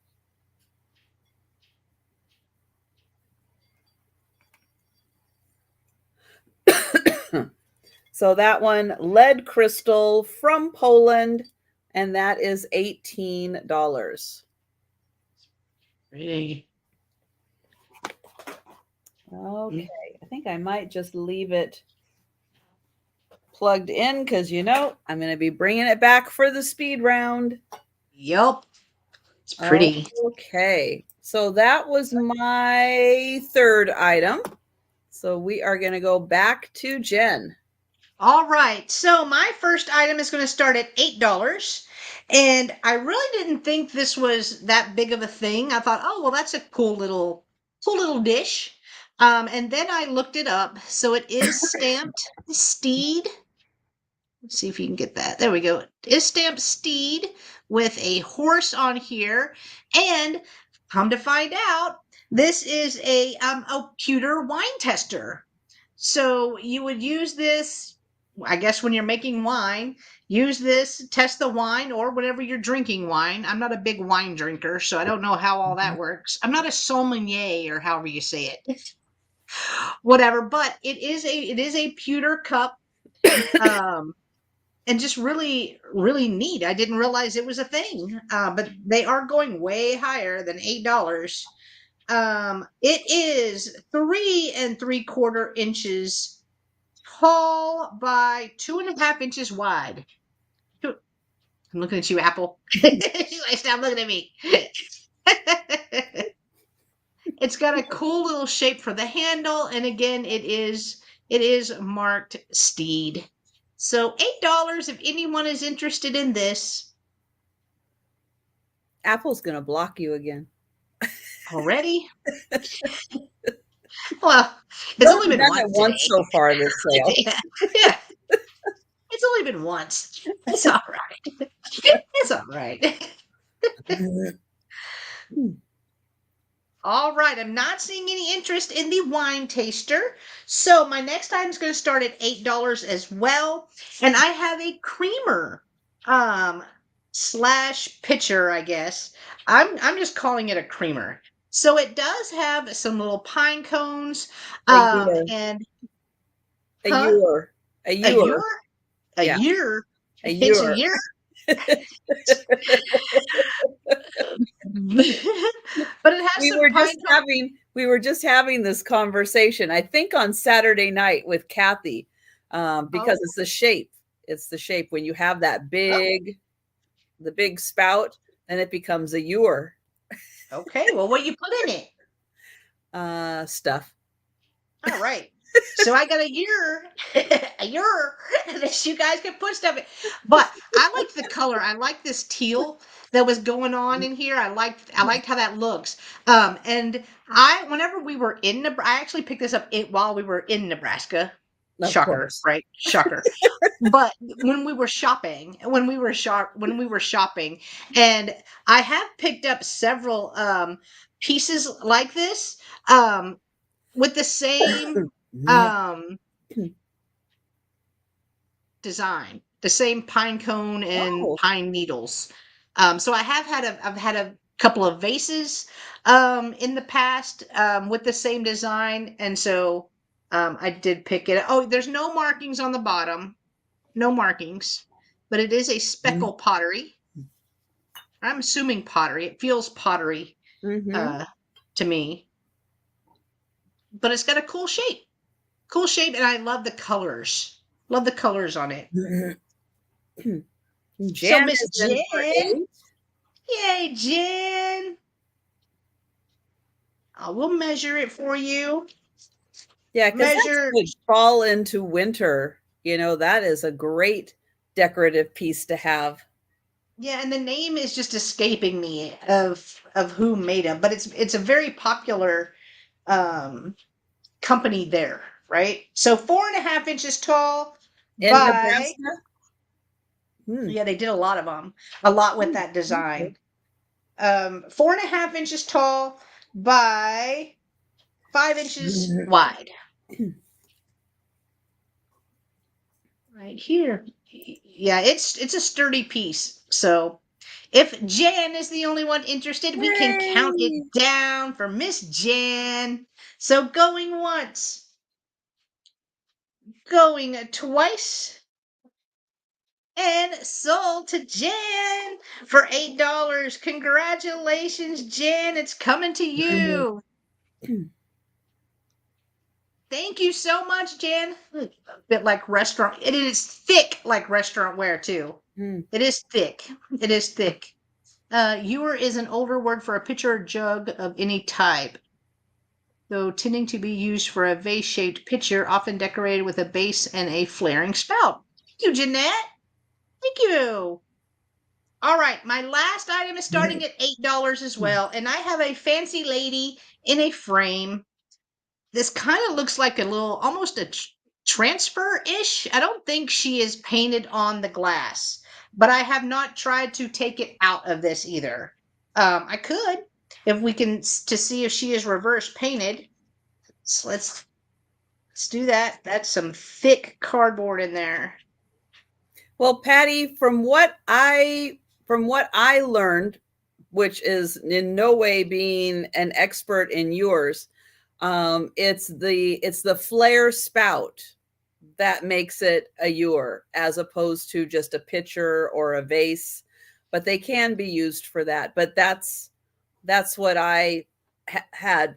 So that one, lead crystal from Poland, and that is $18. Pretty. Okay, I think I might just leave it plugged in because, I'm going to be bringing it back for the speed round. Yep. It's pretty. Okay, so that was my 3rd item. So we are going to go back to Jen. All right. So my first item is going to start at $8. And I really didn't think this was that big of a thing. I thought, oh, well, that's a cool little dish. And then I looked it up. So it is stamped Steed. Let's see if you can get that. There we go. It is stamped Steed with a horse on here. And come to find out, this is a pewter wine tester. So you would use this, I guess, when you're making wine, use this, test the wine, or whenever you're drinking wine. I'm not a big wine drinker, so I don't know how all that works. I'm not a sommelier, or however you say it. Whatever, but it is a pewter cup, and just really, really neat. I didn't realize it was a thing, but they are going way higher than $8. It is 3 3/4 inches tall by 2.5 inches wide. I'm looking at you, Apple. Stop looking at me. It's got a cool little shape for the handle, and again, it is marked Steed. So $8 if anyone is interested in this. Apple's gonna block you again. Already? Well, it's only been Done it once once today. so far this sale. Yeah. It's only been once. It's all right. It's all right. All right, I'm not seeing any interest in the wine taster. So my next item is going to start at $8 as well. And I have a creamer slash pitcher, I guess. I'm just calling it a creamer. So it does have some little pine cones. A year. And A huh? year. A A year. year? A Yeah. year? A It's a year. year? But it has some pine cones. We were just having this conversation, I think on Saturday night with Kathy, because it's the shape. It's the shape. When you have that the big spout, then it becomes a ewer. Okay, well, what you put in it? Stuff. All right. So I got a year that you guys can put stuff in. But I like the color. I like this teal that was going on in here. I liked how that looks. And whenever we were in Nebraska, I actually picked this up while we were in Nebraska. Of Shocker, course. right? Shocker. But when we were shopping, and I have picked up several pieces like this with the same design, the same pine cone and pine needles. So I've had a couple of vases in the past with the same design, and so I did pick it. Oh, there's no markings on the bottom, no markings, but it is a speckle pottery. I'm assuming pottery. It feels pottery to me, but it's got a cool shape. Cool shape, and I love the colors. Love the colors on it. So Miss Jen, yay, Jen! I will measure it for you. Yeah, because that would fall into winter. You know, that is a great decorative piece to have. Yeah, and the name is just escaping me of who made them, but it's a very popular company there, right? So 4.5 inches tall in Nebraska. Yeah, they did a lot of them, a lot with that design. 4.5 inches tall by 5 inches wide. Right here. Yeah, it's a sturdy piece. So if Jen is the only one interested, we can count it down for Miss Jen. So going once, going twice, and sold to Jen for $8. Congratulations, Jen. It's coming to you. Thank you so much, Jen. A bit like restaurant. It is thick like restaurant ware, too. It is thick. It is thick. Ewer is an older word for a pitcher or jug of any type, though tending to be used for a vase-shaped pitcher, often decorated with a base and a flaring spout. Thank you, Jeanette. Thank you. All right, my last item is starting at $8 as well, and I have a fancy lady in a frame. This kind of looks like almost a transfer-ish. I don't think she is painted on the glass, but I have not tried to take it out of this either. I could, if we can, to see if she is reverse painted. So let's do that. That's some thick cardboard in there. Well, Patty, from what I learned, which is in no way being an expert in yours, it's the flare spout that makes it a ewer as opposed to just a pitcher or a vase, but they can be used for that. But that's what I had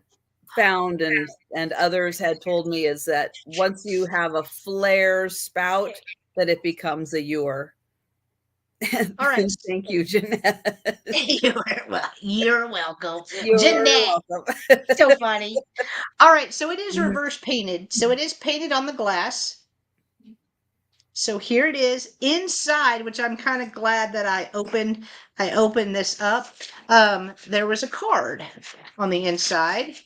found, and others had told me, is that once you have a flare spout, that it becomes a ewer. All right. Thank you, Jeanette. You're welcome. You're Jeanette. welcome. So funny. All right, so it is reverse painted. So it is painted on the glass. So here it is inside, which I'm kind of glad that I opened this up. There was a card on the inside,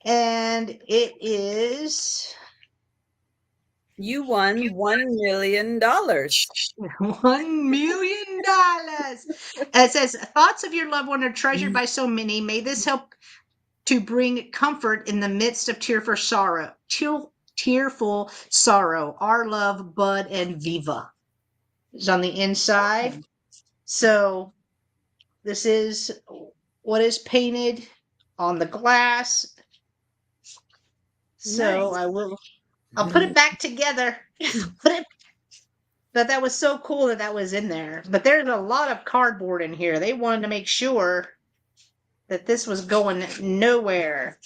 and it is You won $1 million. $1 million. It says, thoughts of your loved one are treasured by so many. May this help to bring comfort in the midst of tearful sorrow. Tearful sorrow. Our love, Bud and Viva. Is on the inside. So this is what is painted on the glass. So Nice. I'll put it back together. But that was so cool that was in there. But there's a lot of cardboard in here. They wanted to make sure that this was going nowhere.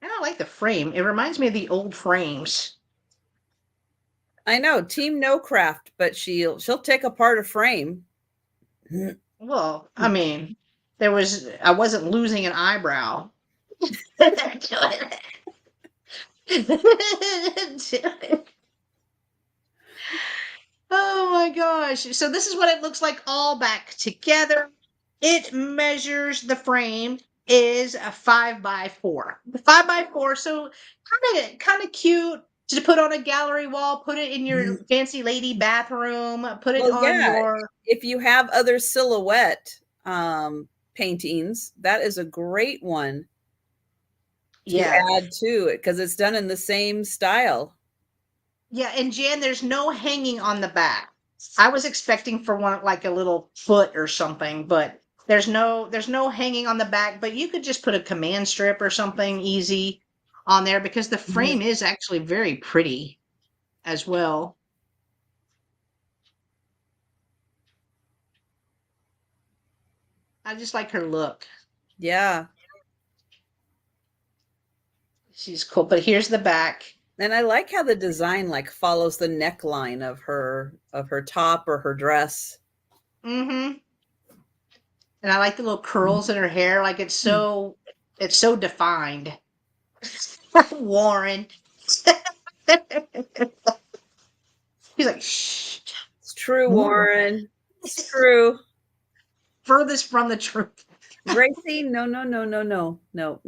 And I like the frame. It reminds me of the old frames. I know, Team No Craft, but she'll take apart a frame. Well, I mean, I wasn't losing an eyebrow. Oh my gosh. So this is what it looks like all back together. It measures, the frame is a 5x4. 5x4, so kind of cute to put on a gallery wall, put it in your fancy lady bathroom, put it on your... If you have other silhouette paintings, that is a great one to add to it because it's done in the same style. Yeah, and Jan, there's no hanging on the back. I was expecting for one like a little foot or something, but there's no hanging on the back, but you could just put a command strip or something easy on there because the frame is actually very pretty as well. I just like her look. Yeah. She's cool, but here's the back. And I like how the design like follows the neckline of her top or her dress. Mm-hmm. And I like the little curls in her hair. Like it's so defined. Warren. He's like, shh. It's true, Warren. It's true. Furthest from the truth. Gracie, no, not.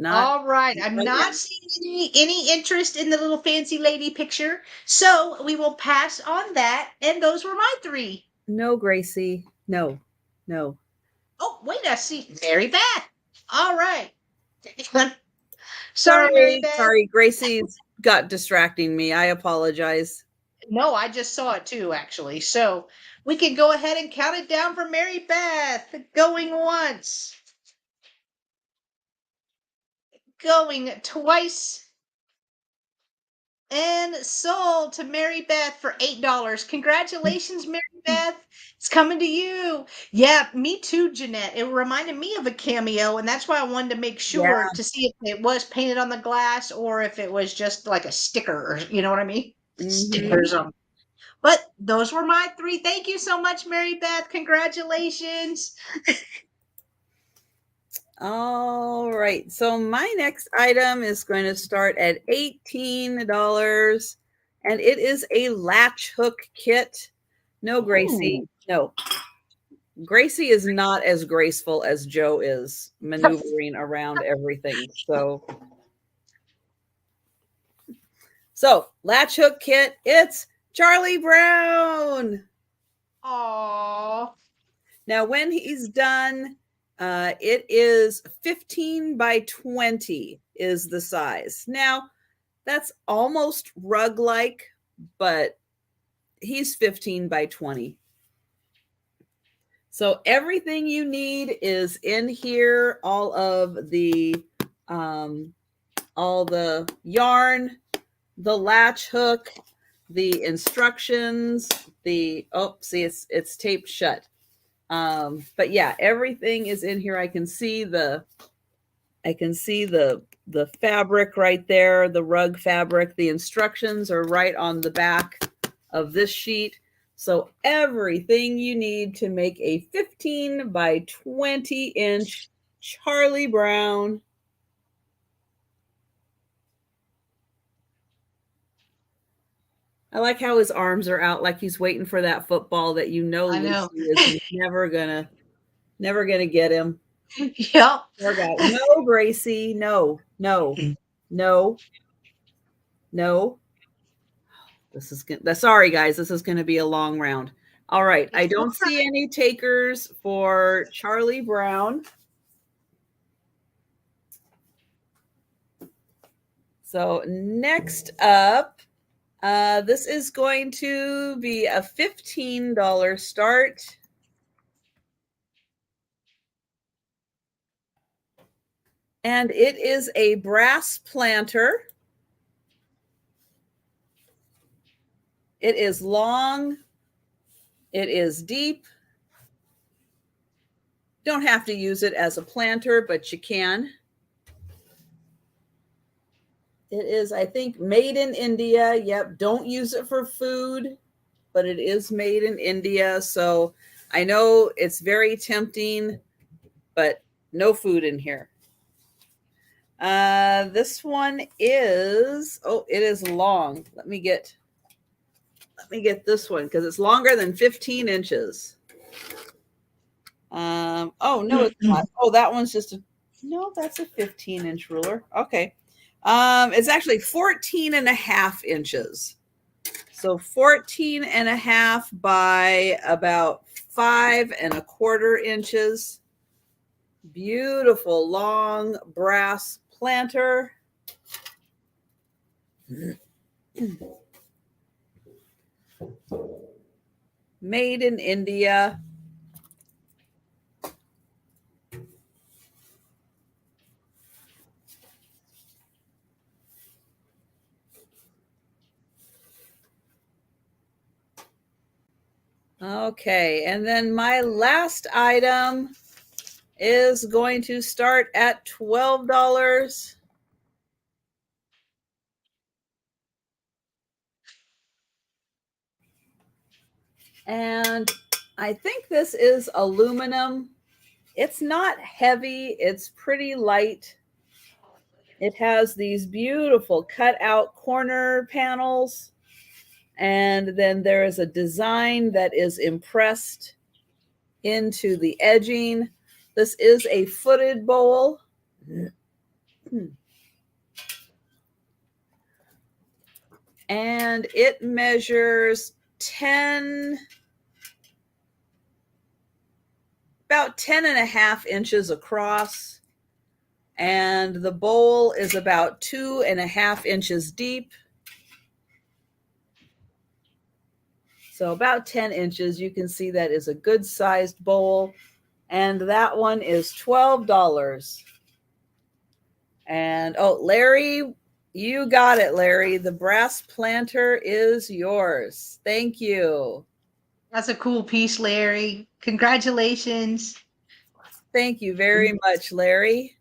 All right. I'm not seeing any interest in the little fancy lady picture. So we will pass on that. And those were my 3. No, Gracie. No. Oh, wait, I see Mary Beth. All right. Sorry, Mary Beth. Sorry, Gracie's got distracting me. I apologize. No, I just saw it too, actually. So we can go ahead and count it down for Mary Beth. Going once. Going twice. And sold to Mary Beth for $8. Congratulations, Mary Beth. It's coming to you. Yeah, me too, Jeanette. It reminded me of a cameo, and that's why I wanted to make sure to see if it was painted on the glass or if it was just like a sticker, or you know what I mean? Stickers on. But those were my 3. Thank you so much, Mary Beth. Congratulations. All right. So my next item is going to start at $18, and it is a latch hook kit. No, Gracie. Ooh. No. Gracie is not as graceful as Joe is maneuvering around everything. So latch hook kit, it's Charlie Brown. Aww. Now, when he's done, it is 15 by 20 is the size. Now, that's almost rug-like, but he's 15 by 20. So everything you need is in here. All the yarn, the latch hook, the instructions, see, it's taped shut. But yeah, everything is in here. I can see the fabric right there, the rug fabric. The instructions are right on the back of this sheet. So everything you need to make a 15 by 20 inch Charlie Brown. I like how his arms are out like he's waiting for that football that you know I Lucy know. is never gonna get him. Yep. Poor guy. No, Gracie. No. No. This is good. Sorry, guys. This is going to be a long round. All right. I don't see any takers for Charlie Brown. So next up, this is going to be a $15 start. And it is a brass planter. It is long. It is deep. Don't have to use it as a planter, but you can. It is, I think, made in India. Yep. Don't use it for food, but it is made in India. So I know it's very tempting, but no food in here. This one is, it is long. Let me get this one because it's longer than 15 inches. Oh, no, it's not. Oh, that one's just no, that's a 15-inch ruler. Okay. It's actually 14 and a half inches. So 14 and a half by about 5 1/4 inches. Beautiful long brass planter. Made in India. Okay, and then my last item is going to start at $12. And I think this is aluminum. It's not heavy, it's pretty light. It has these beautiful cut out corner panels. And then there is a design that is impressed into the edging. This is a footed bowl. And it measures about 10 and a half inches across. And the bowl is about 2 1/2 inches deep. So about 10 inches. You can see that is a good sized bowl. And that one is $12. And Larry, you got it, Larry. The brass planter is yours. Thank you. That's a cool piece, Larry. Congratulations. Thank you very much, Larry.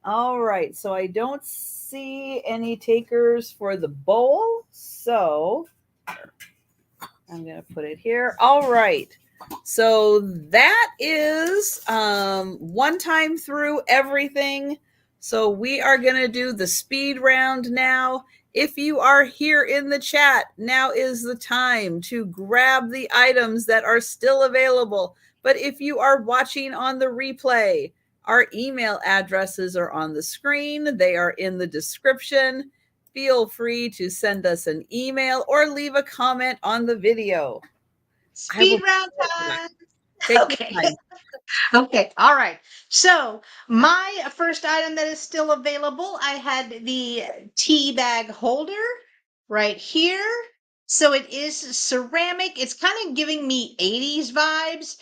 All right, so I don't see any takers for the bowl, so I'm going to put it here. All right, so that is one time through everything. So we are going to do the speed round now. If you are here in the chat, now is the time to grab the items that are still available. But if you are watching on the replay, our email addresses are on the screen. They are in the description. Feel free to send us an email or leave a comment on the video. Speed round time. Take Okay. your time. Okay. All right. So my first item that is still available, I had the tea bag holder right here. So it is ceramic. It's kind of giving me 80s vibes.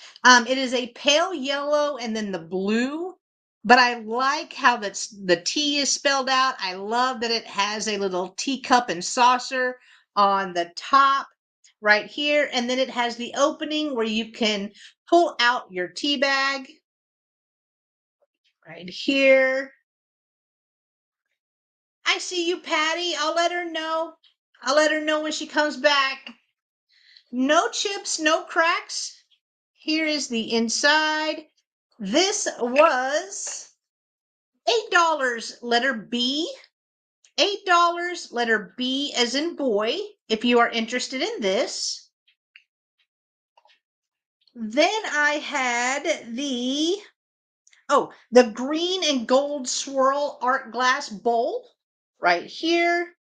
It is a pale yellow and then the blue, but I like how the tea is spelled out. I love that it has a little teacup and saucer on the top right here. And then it has the opening where you can pull out your tea bag right here. I see you, Patty. I'll let her know. I'll let her know when she comes back. No chips, no cracks. Here is the inside. This was $8, letter B. $8, letter B as in boy, if you are interested in this. Then I had the green and gold swirl art glass bowl right here.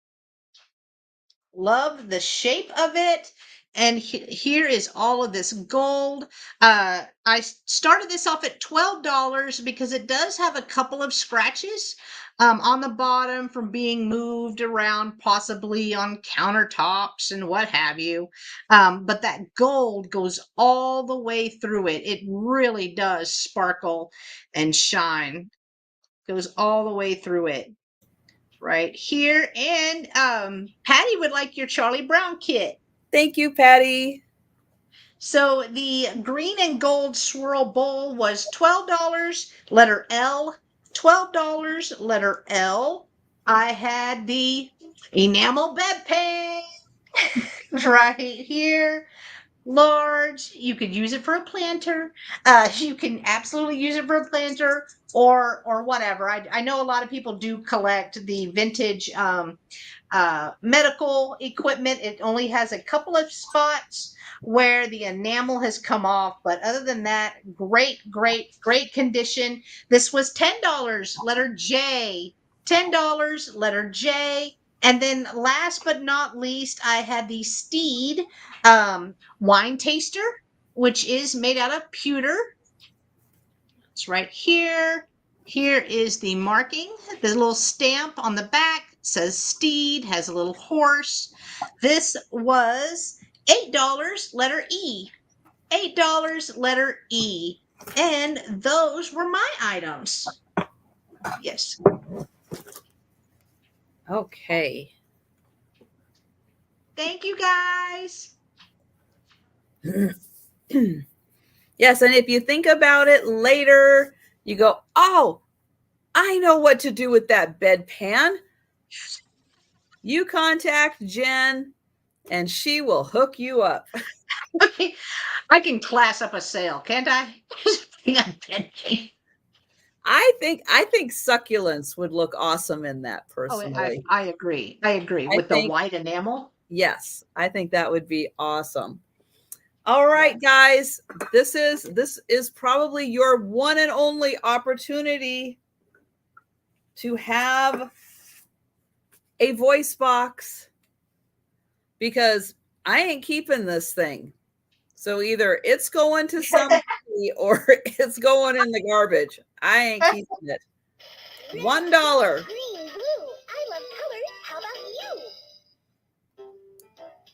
Love the shape of it. And here is all of this gold. I started this off at $12 because it does have a couple of scratches on the bottom from being moved around, possibly on countertops and what have you. But that gold goes all the way through it. It really does sparkle and shine. Goes all the way through it. Right here. And Patty would like your Charlie Brown kit. Thank you, Patty. So the green and gold swirl bowl was $12, letter L. $12, letter L. I had the enamel bedpan right here. Large. You could use it for a planter. You can absolutely use it for a planter or whatever. I know a lot of people do collect the vintage medical equipment. It only has a couple of spots where the enamel has come off, but other than that, great condition. This was $10, letter J. $10, letter J. And then last but not least, I had the Steed wine taster, which is made out of pewter. It's right here. Here is the marking. The little stamp on the back says Steed, has a little horse. This was $8, letter E. $8, letter E. And those were my items. Yes. Okay. Thank you, guys. Yes, and if you think about it later, you go, oh, I know what to do with that bedpan. You contact Jen and she will hook you up. Okay. I can class up a sale, can't I? I think succulents would look awesome in that personally. I agree. With the white enamel. Yes, I think that would be awesome. All right, guys, this is probably your one and only opportunity to have a voice box because I ain't keeping this thing. So either it's going to somebody or it's going in the garbage. I ain't keeping it. $1. Green, blue. I love colors. How about you?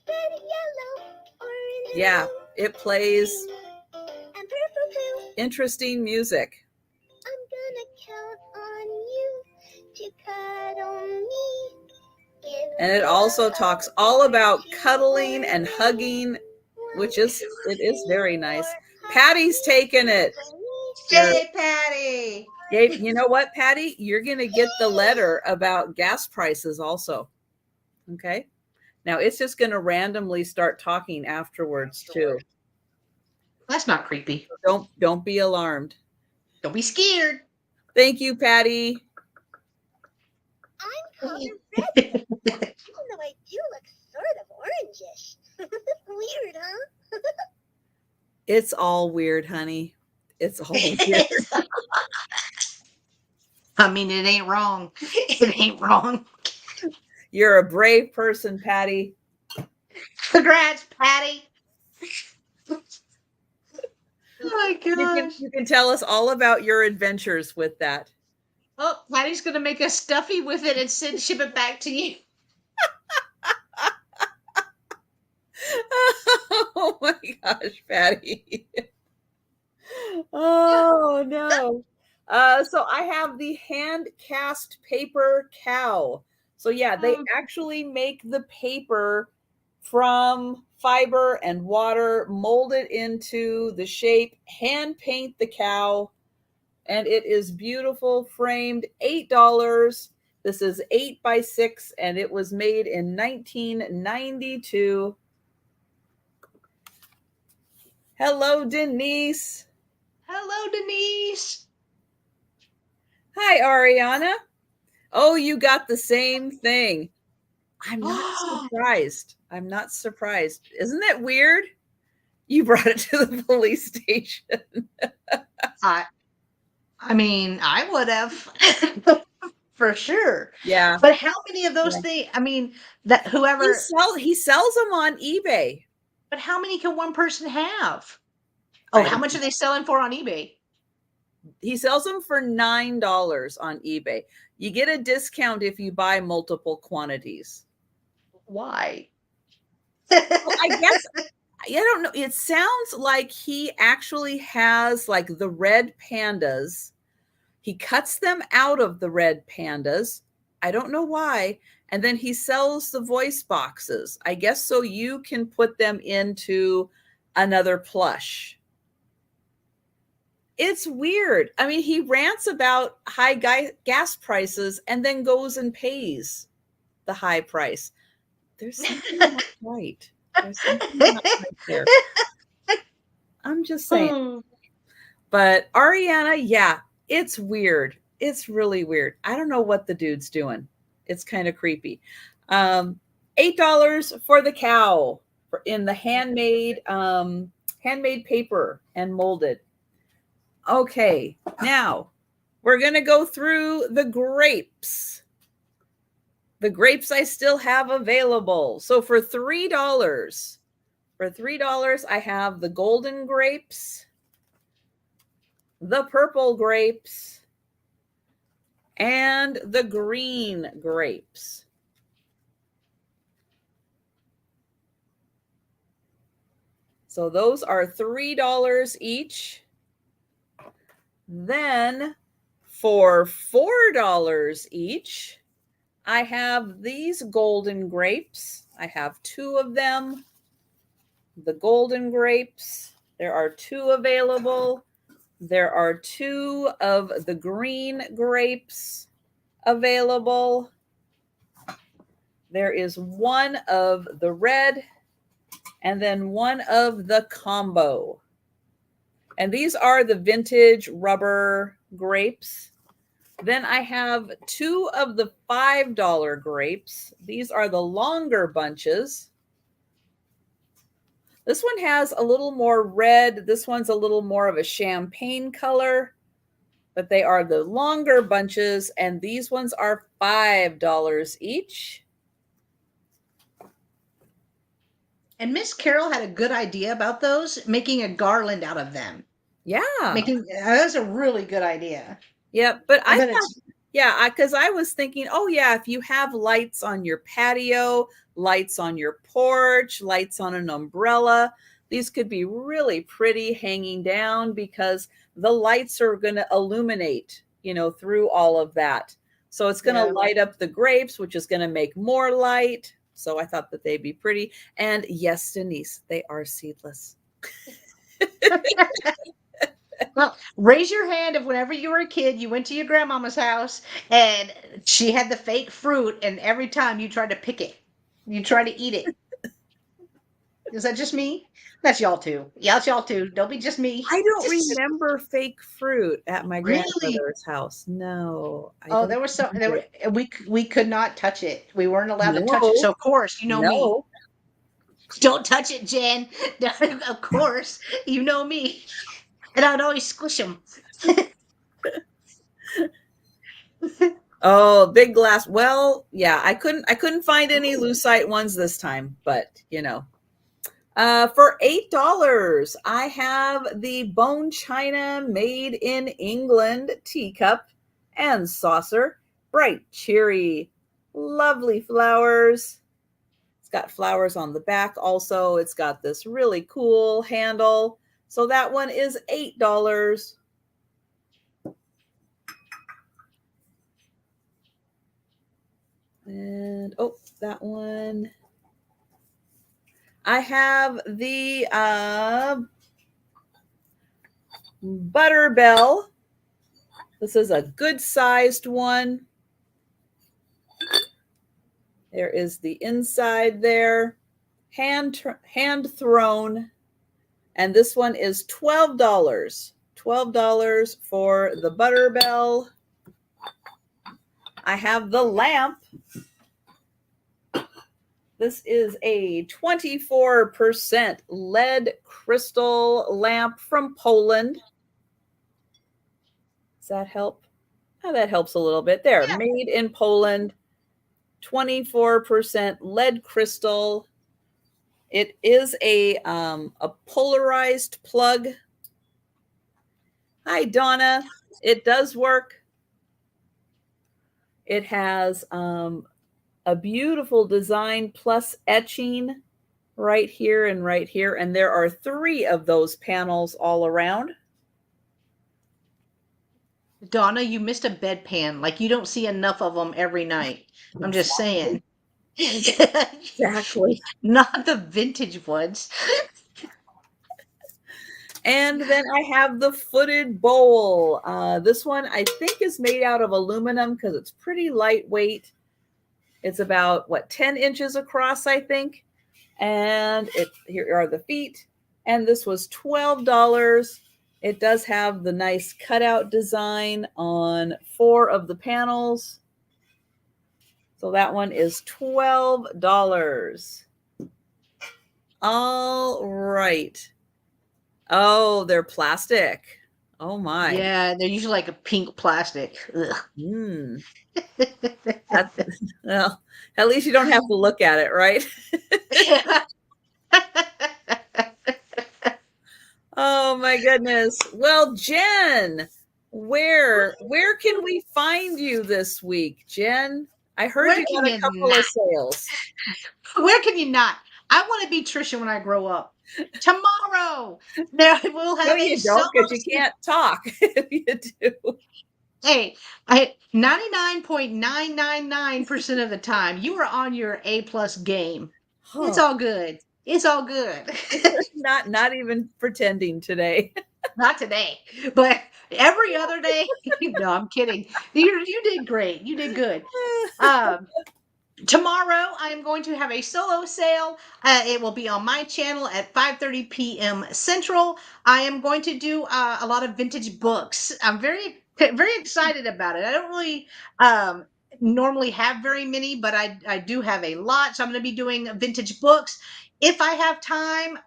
Red, yellow, orange. Yeah, it plays and purple too. interesting music. I'm gonna count on you to cuddle me. And it also talks all about cuddling and hugging, which is very nice. Patty's taking it. Yay, Patty. Gabe, you know what, Patty? You're going to get the letter about gas prices also. Okay. Now it's just going to randomly start talking afterwards too. That's not creepy. Don't be alarmed. Don't be scared. Thank you, Patty. I'm colored red, even though I do look sort of orangish. Weird, huh? It's all weird, honey. It's all weird. I mean, it ain't wrong. It ain't wrong. You're a brave person, Patty. Congrats, Patty. Oh my gosh. You can tell us all about your adventures with that. Oh, Patty's going to make a stuffy with it and ship it back to you. Oh my gosh, Patty. Oh no. So I have the hand cast paper cow. So yeah, they actually make the paper from fiber and water, mold it into the shape, hand paint the cow, and it is beautiful, framed. $8. This is 8x6 and it was made in 1992. Hello, Denise. Hello, Denise. Hi, Ariana. Oh, you got the same thing. I'm not surprised. I'm not surprised. Isn't it weird? You brought it to the police station. I mean, I would have for sure. Yeah. But how many of those Yeah. things? I mean, that whoever. He sells them on eBay. But how many can one person have? Oh, I how don't much are they selling for on eBay? He sells them for $9 on eBay. You get a discount if you buy multiple quantities. Why? Well, I guess I don't know. It sounds like he actually has like the red pandas. He cuts them out of the red pandas. I don't know why. And then he sells the voice boxes. I guess so you can put them into another plush. It's weird. I mean, he rants about high gas prices and then goes and pays the high price. There's something not right. There's something not right there. I'm just saying. But Ariana, yeah, it's weird. It's really weird. I don't know what the dude's doing. It's kind of creepy. $8 for the cow in the handmade paper and molded. Okay, now we're going to go through the grapes. The grapes I still have available. So for $3, I have the golden grapes, the purple grapes, and the green grapes. So those are $3 each. Then for $4 each, I have these golden grapes. I have 2 of them. The golden grapes. There are 2 available. There are 2 of the green grapes available. There is 1 of the red and then 1 of the combo. And these are the vintage rubber grapes. Then I have 2 of the $5 grapes. These are the longer bunches. This one has a little more red. This one's a little more of a champagne color, but they are the longer bunches, and these ones are $5 each. And Miss Carol had a good idea about those, making a garland out of them. Yeah. That's a really good idea. Yeah, but I bet thought, because I was thinking, oh yeah, if you have lights on your patio, lights on your porch, lights on an umbrella, these could be really pretty hanging down because the lights are going to illuminate, through all of that. So it's going to light up the grapes, which is going to make more light. So I thought that they'd be pretty. And yes, Denise, they are seedless. Well, raise your hand if whenever you were a kid, you went to your grandmama's house and she had the fake fruit, and every time you tried to pick it, you tried to eat it. Is that just me? That's y'all too. Yeah, it's y'all too. Don't be just me. I don't remember fake fruit at my Really? grandmother's house. No. There was we could not touch it. We weren't allowed to touch it. So of course, you know me. Don't touch it, Jen. Of course, you know me. And I'd always squish them. Oh, big glass. Well, yeah, I couldn't find any lucite ones this time, but for $8, I have the bone china made in England teacup and saucer, bright, cheery, lovely flowers. It's got flowers on the back also. It's got this really cool handle. So that one is $8. And that one. I have the Butterbell. This is a good sized one. There is the inside there, hand thrown, And this one is $12. $12 for the butter bell. I have the lamp. This is a 24% lead crystal lamp from Poland. Does that help? Oh, that helps a little bit. There, Yeah. made in Poland, 24% lead crystal. It is a polarized plug. Hi, Donna. It does work. It has a beautiful design plus etching right here and right here. And there are 3 of those panels all around. Donna, you missed a bedpan. Like, you don't see enough of them every night. I'm just saying. Exactly. Not the vintage ones. And then I have the footed bowl. This one I think is made out of aluminum because it's pretty lightweight. It's about, 10 inches across, I think. And here are the feet. And this was $12. It does have the nice cutout design on 4 of the panels. So that one is $12. All right. Oh, they're plastic. Oh my. Yeah, they're usually like a pink plastic. Mm. Well, at least you don't have to look at it, right? Oh my goodness. Well, Jenn, where can we find you this week, Jenn? I heard Where you can got a you couple not? of sales. Where can you not? I want to be Trisha when I grow up. Tomorrow, there we'll No, have a you solo. don't, because you can't talk if you do. Hey, I 99.999% of the time you are on your A+ game. It's Huh. all good. It's all good. Not even pretending today. Not today, but every other day. No, I'm kidding. You did great. You did good. Um, Tomorrow, I am going to have a solo sale. It will be on my channel at 5:30 p.m. Central. I am going to do a lot of vintage books. I'm very excited about it. I don't really normally have very many, but I do have a lot. So I'm going to be doing vintage books. If I have time,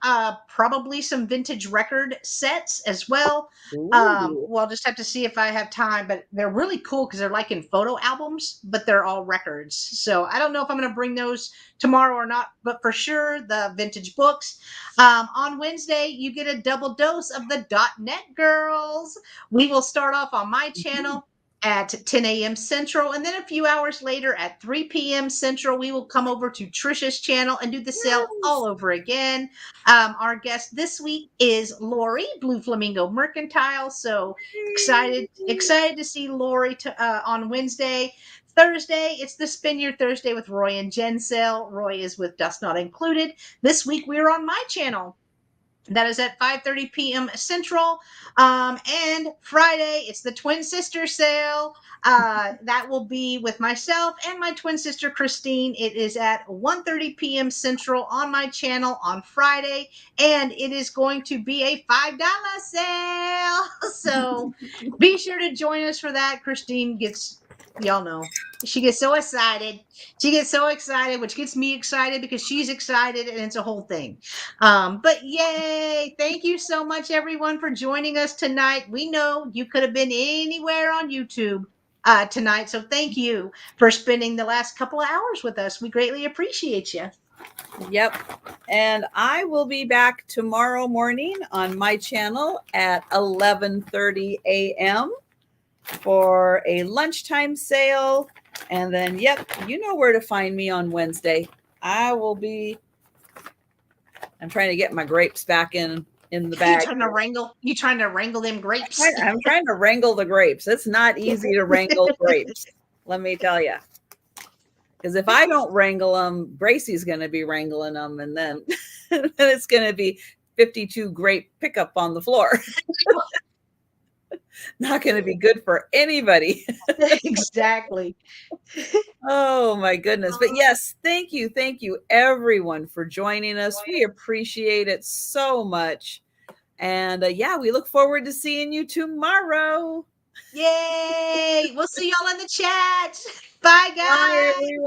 probably some vintage record sets as well. Ooh. We'll just have to see if I have time, but they're really cool because they're like in photo albums, but they're all records. So I don't know if I'm going to bring those tomorrow or not, but for sure the vintage books. On Wednesday, you get a double dose of the .NET girls. We will start off on my channel at 10 a.m. Central, and then a few hours later at 3 p.m. Central, we will come over to Trisha's channel and do the sale all over again. Our guest this week is Lori, Blue Flamingo Mercantile. So excited to see Lori on Wednesday. Thursday, it's the Spin Your Thursday with Roy and Jenn sale. Roy is with Dust Not Included. This week, we're on my channel. That is at 5:30 p.m. Central. And Friday, it's the Twin Sister sale. That will be with myself and my twin sister, Christine. It is at 1:30 p.m. Central on my channel on Friday. And it is going to be a $5 sale. So be sure to join us for that. Christine gets, y'all know, she gets so excited. She gets so excited, which gets me excited because she's excited and it's a whole thing. But yay! Thank you so much, everyone, for joining us tonight. We know you could have been anywhere on YouTube tonight, so thank you for spending the last couple of hours with us. We greatly appreciate you. Yep. And I will be back tomorrow morning on my channel at 11:30 a.m. for a lunchtime sale. And then, yep, you know where to find me on Wednesday. I'm trying to get my grapes back in the bag. You trying to wrangle them grapes? I'm trying to wrangle the grapes. It's not easy to wrangle grapes, let me tell you. Because if I don't wrangle them, Gracie's going to be wrangling them, and then it's going to be 52 grape pickup on the floor. Not going to be good for anybody. Exactly. Oh my goodness. But yes, thank you everyone for joining us. We appreciate it so much. And yeah, we look forward to seeing you tomorrow. Yay! We'll see y'all in the chat. Bye, guys. Bye, everyone.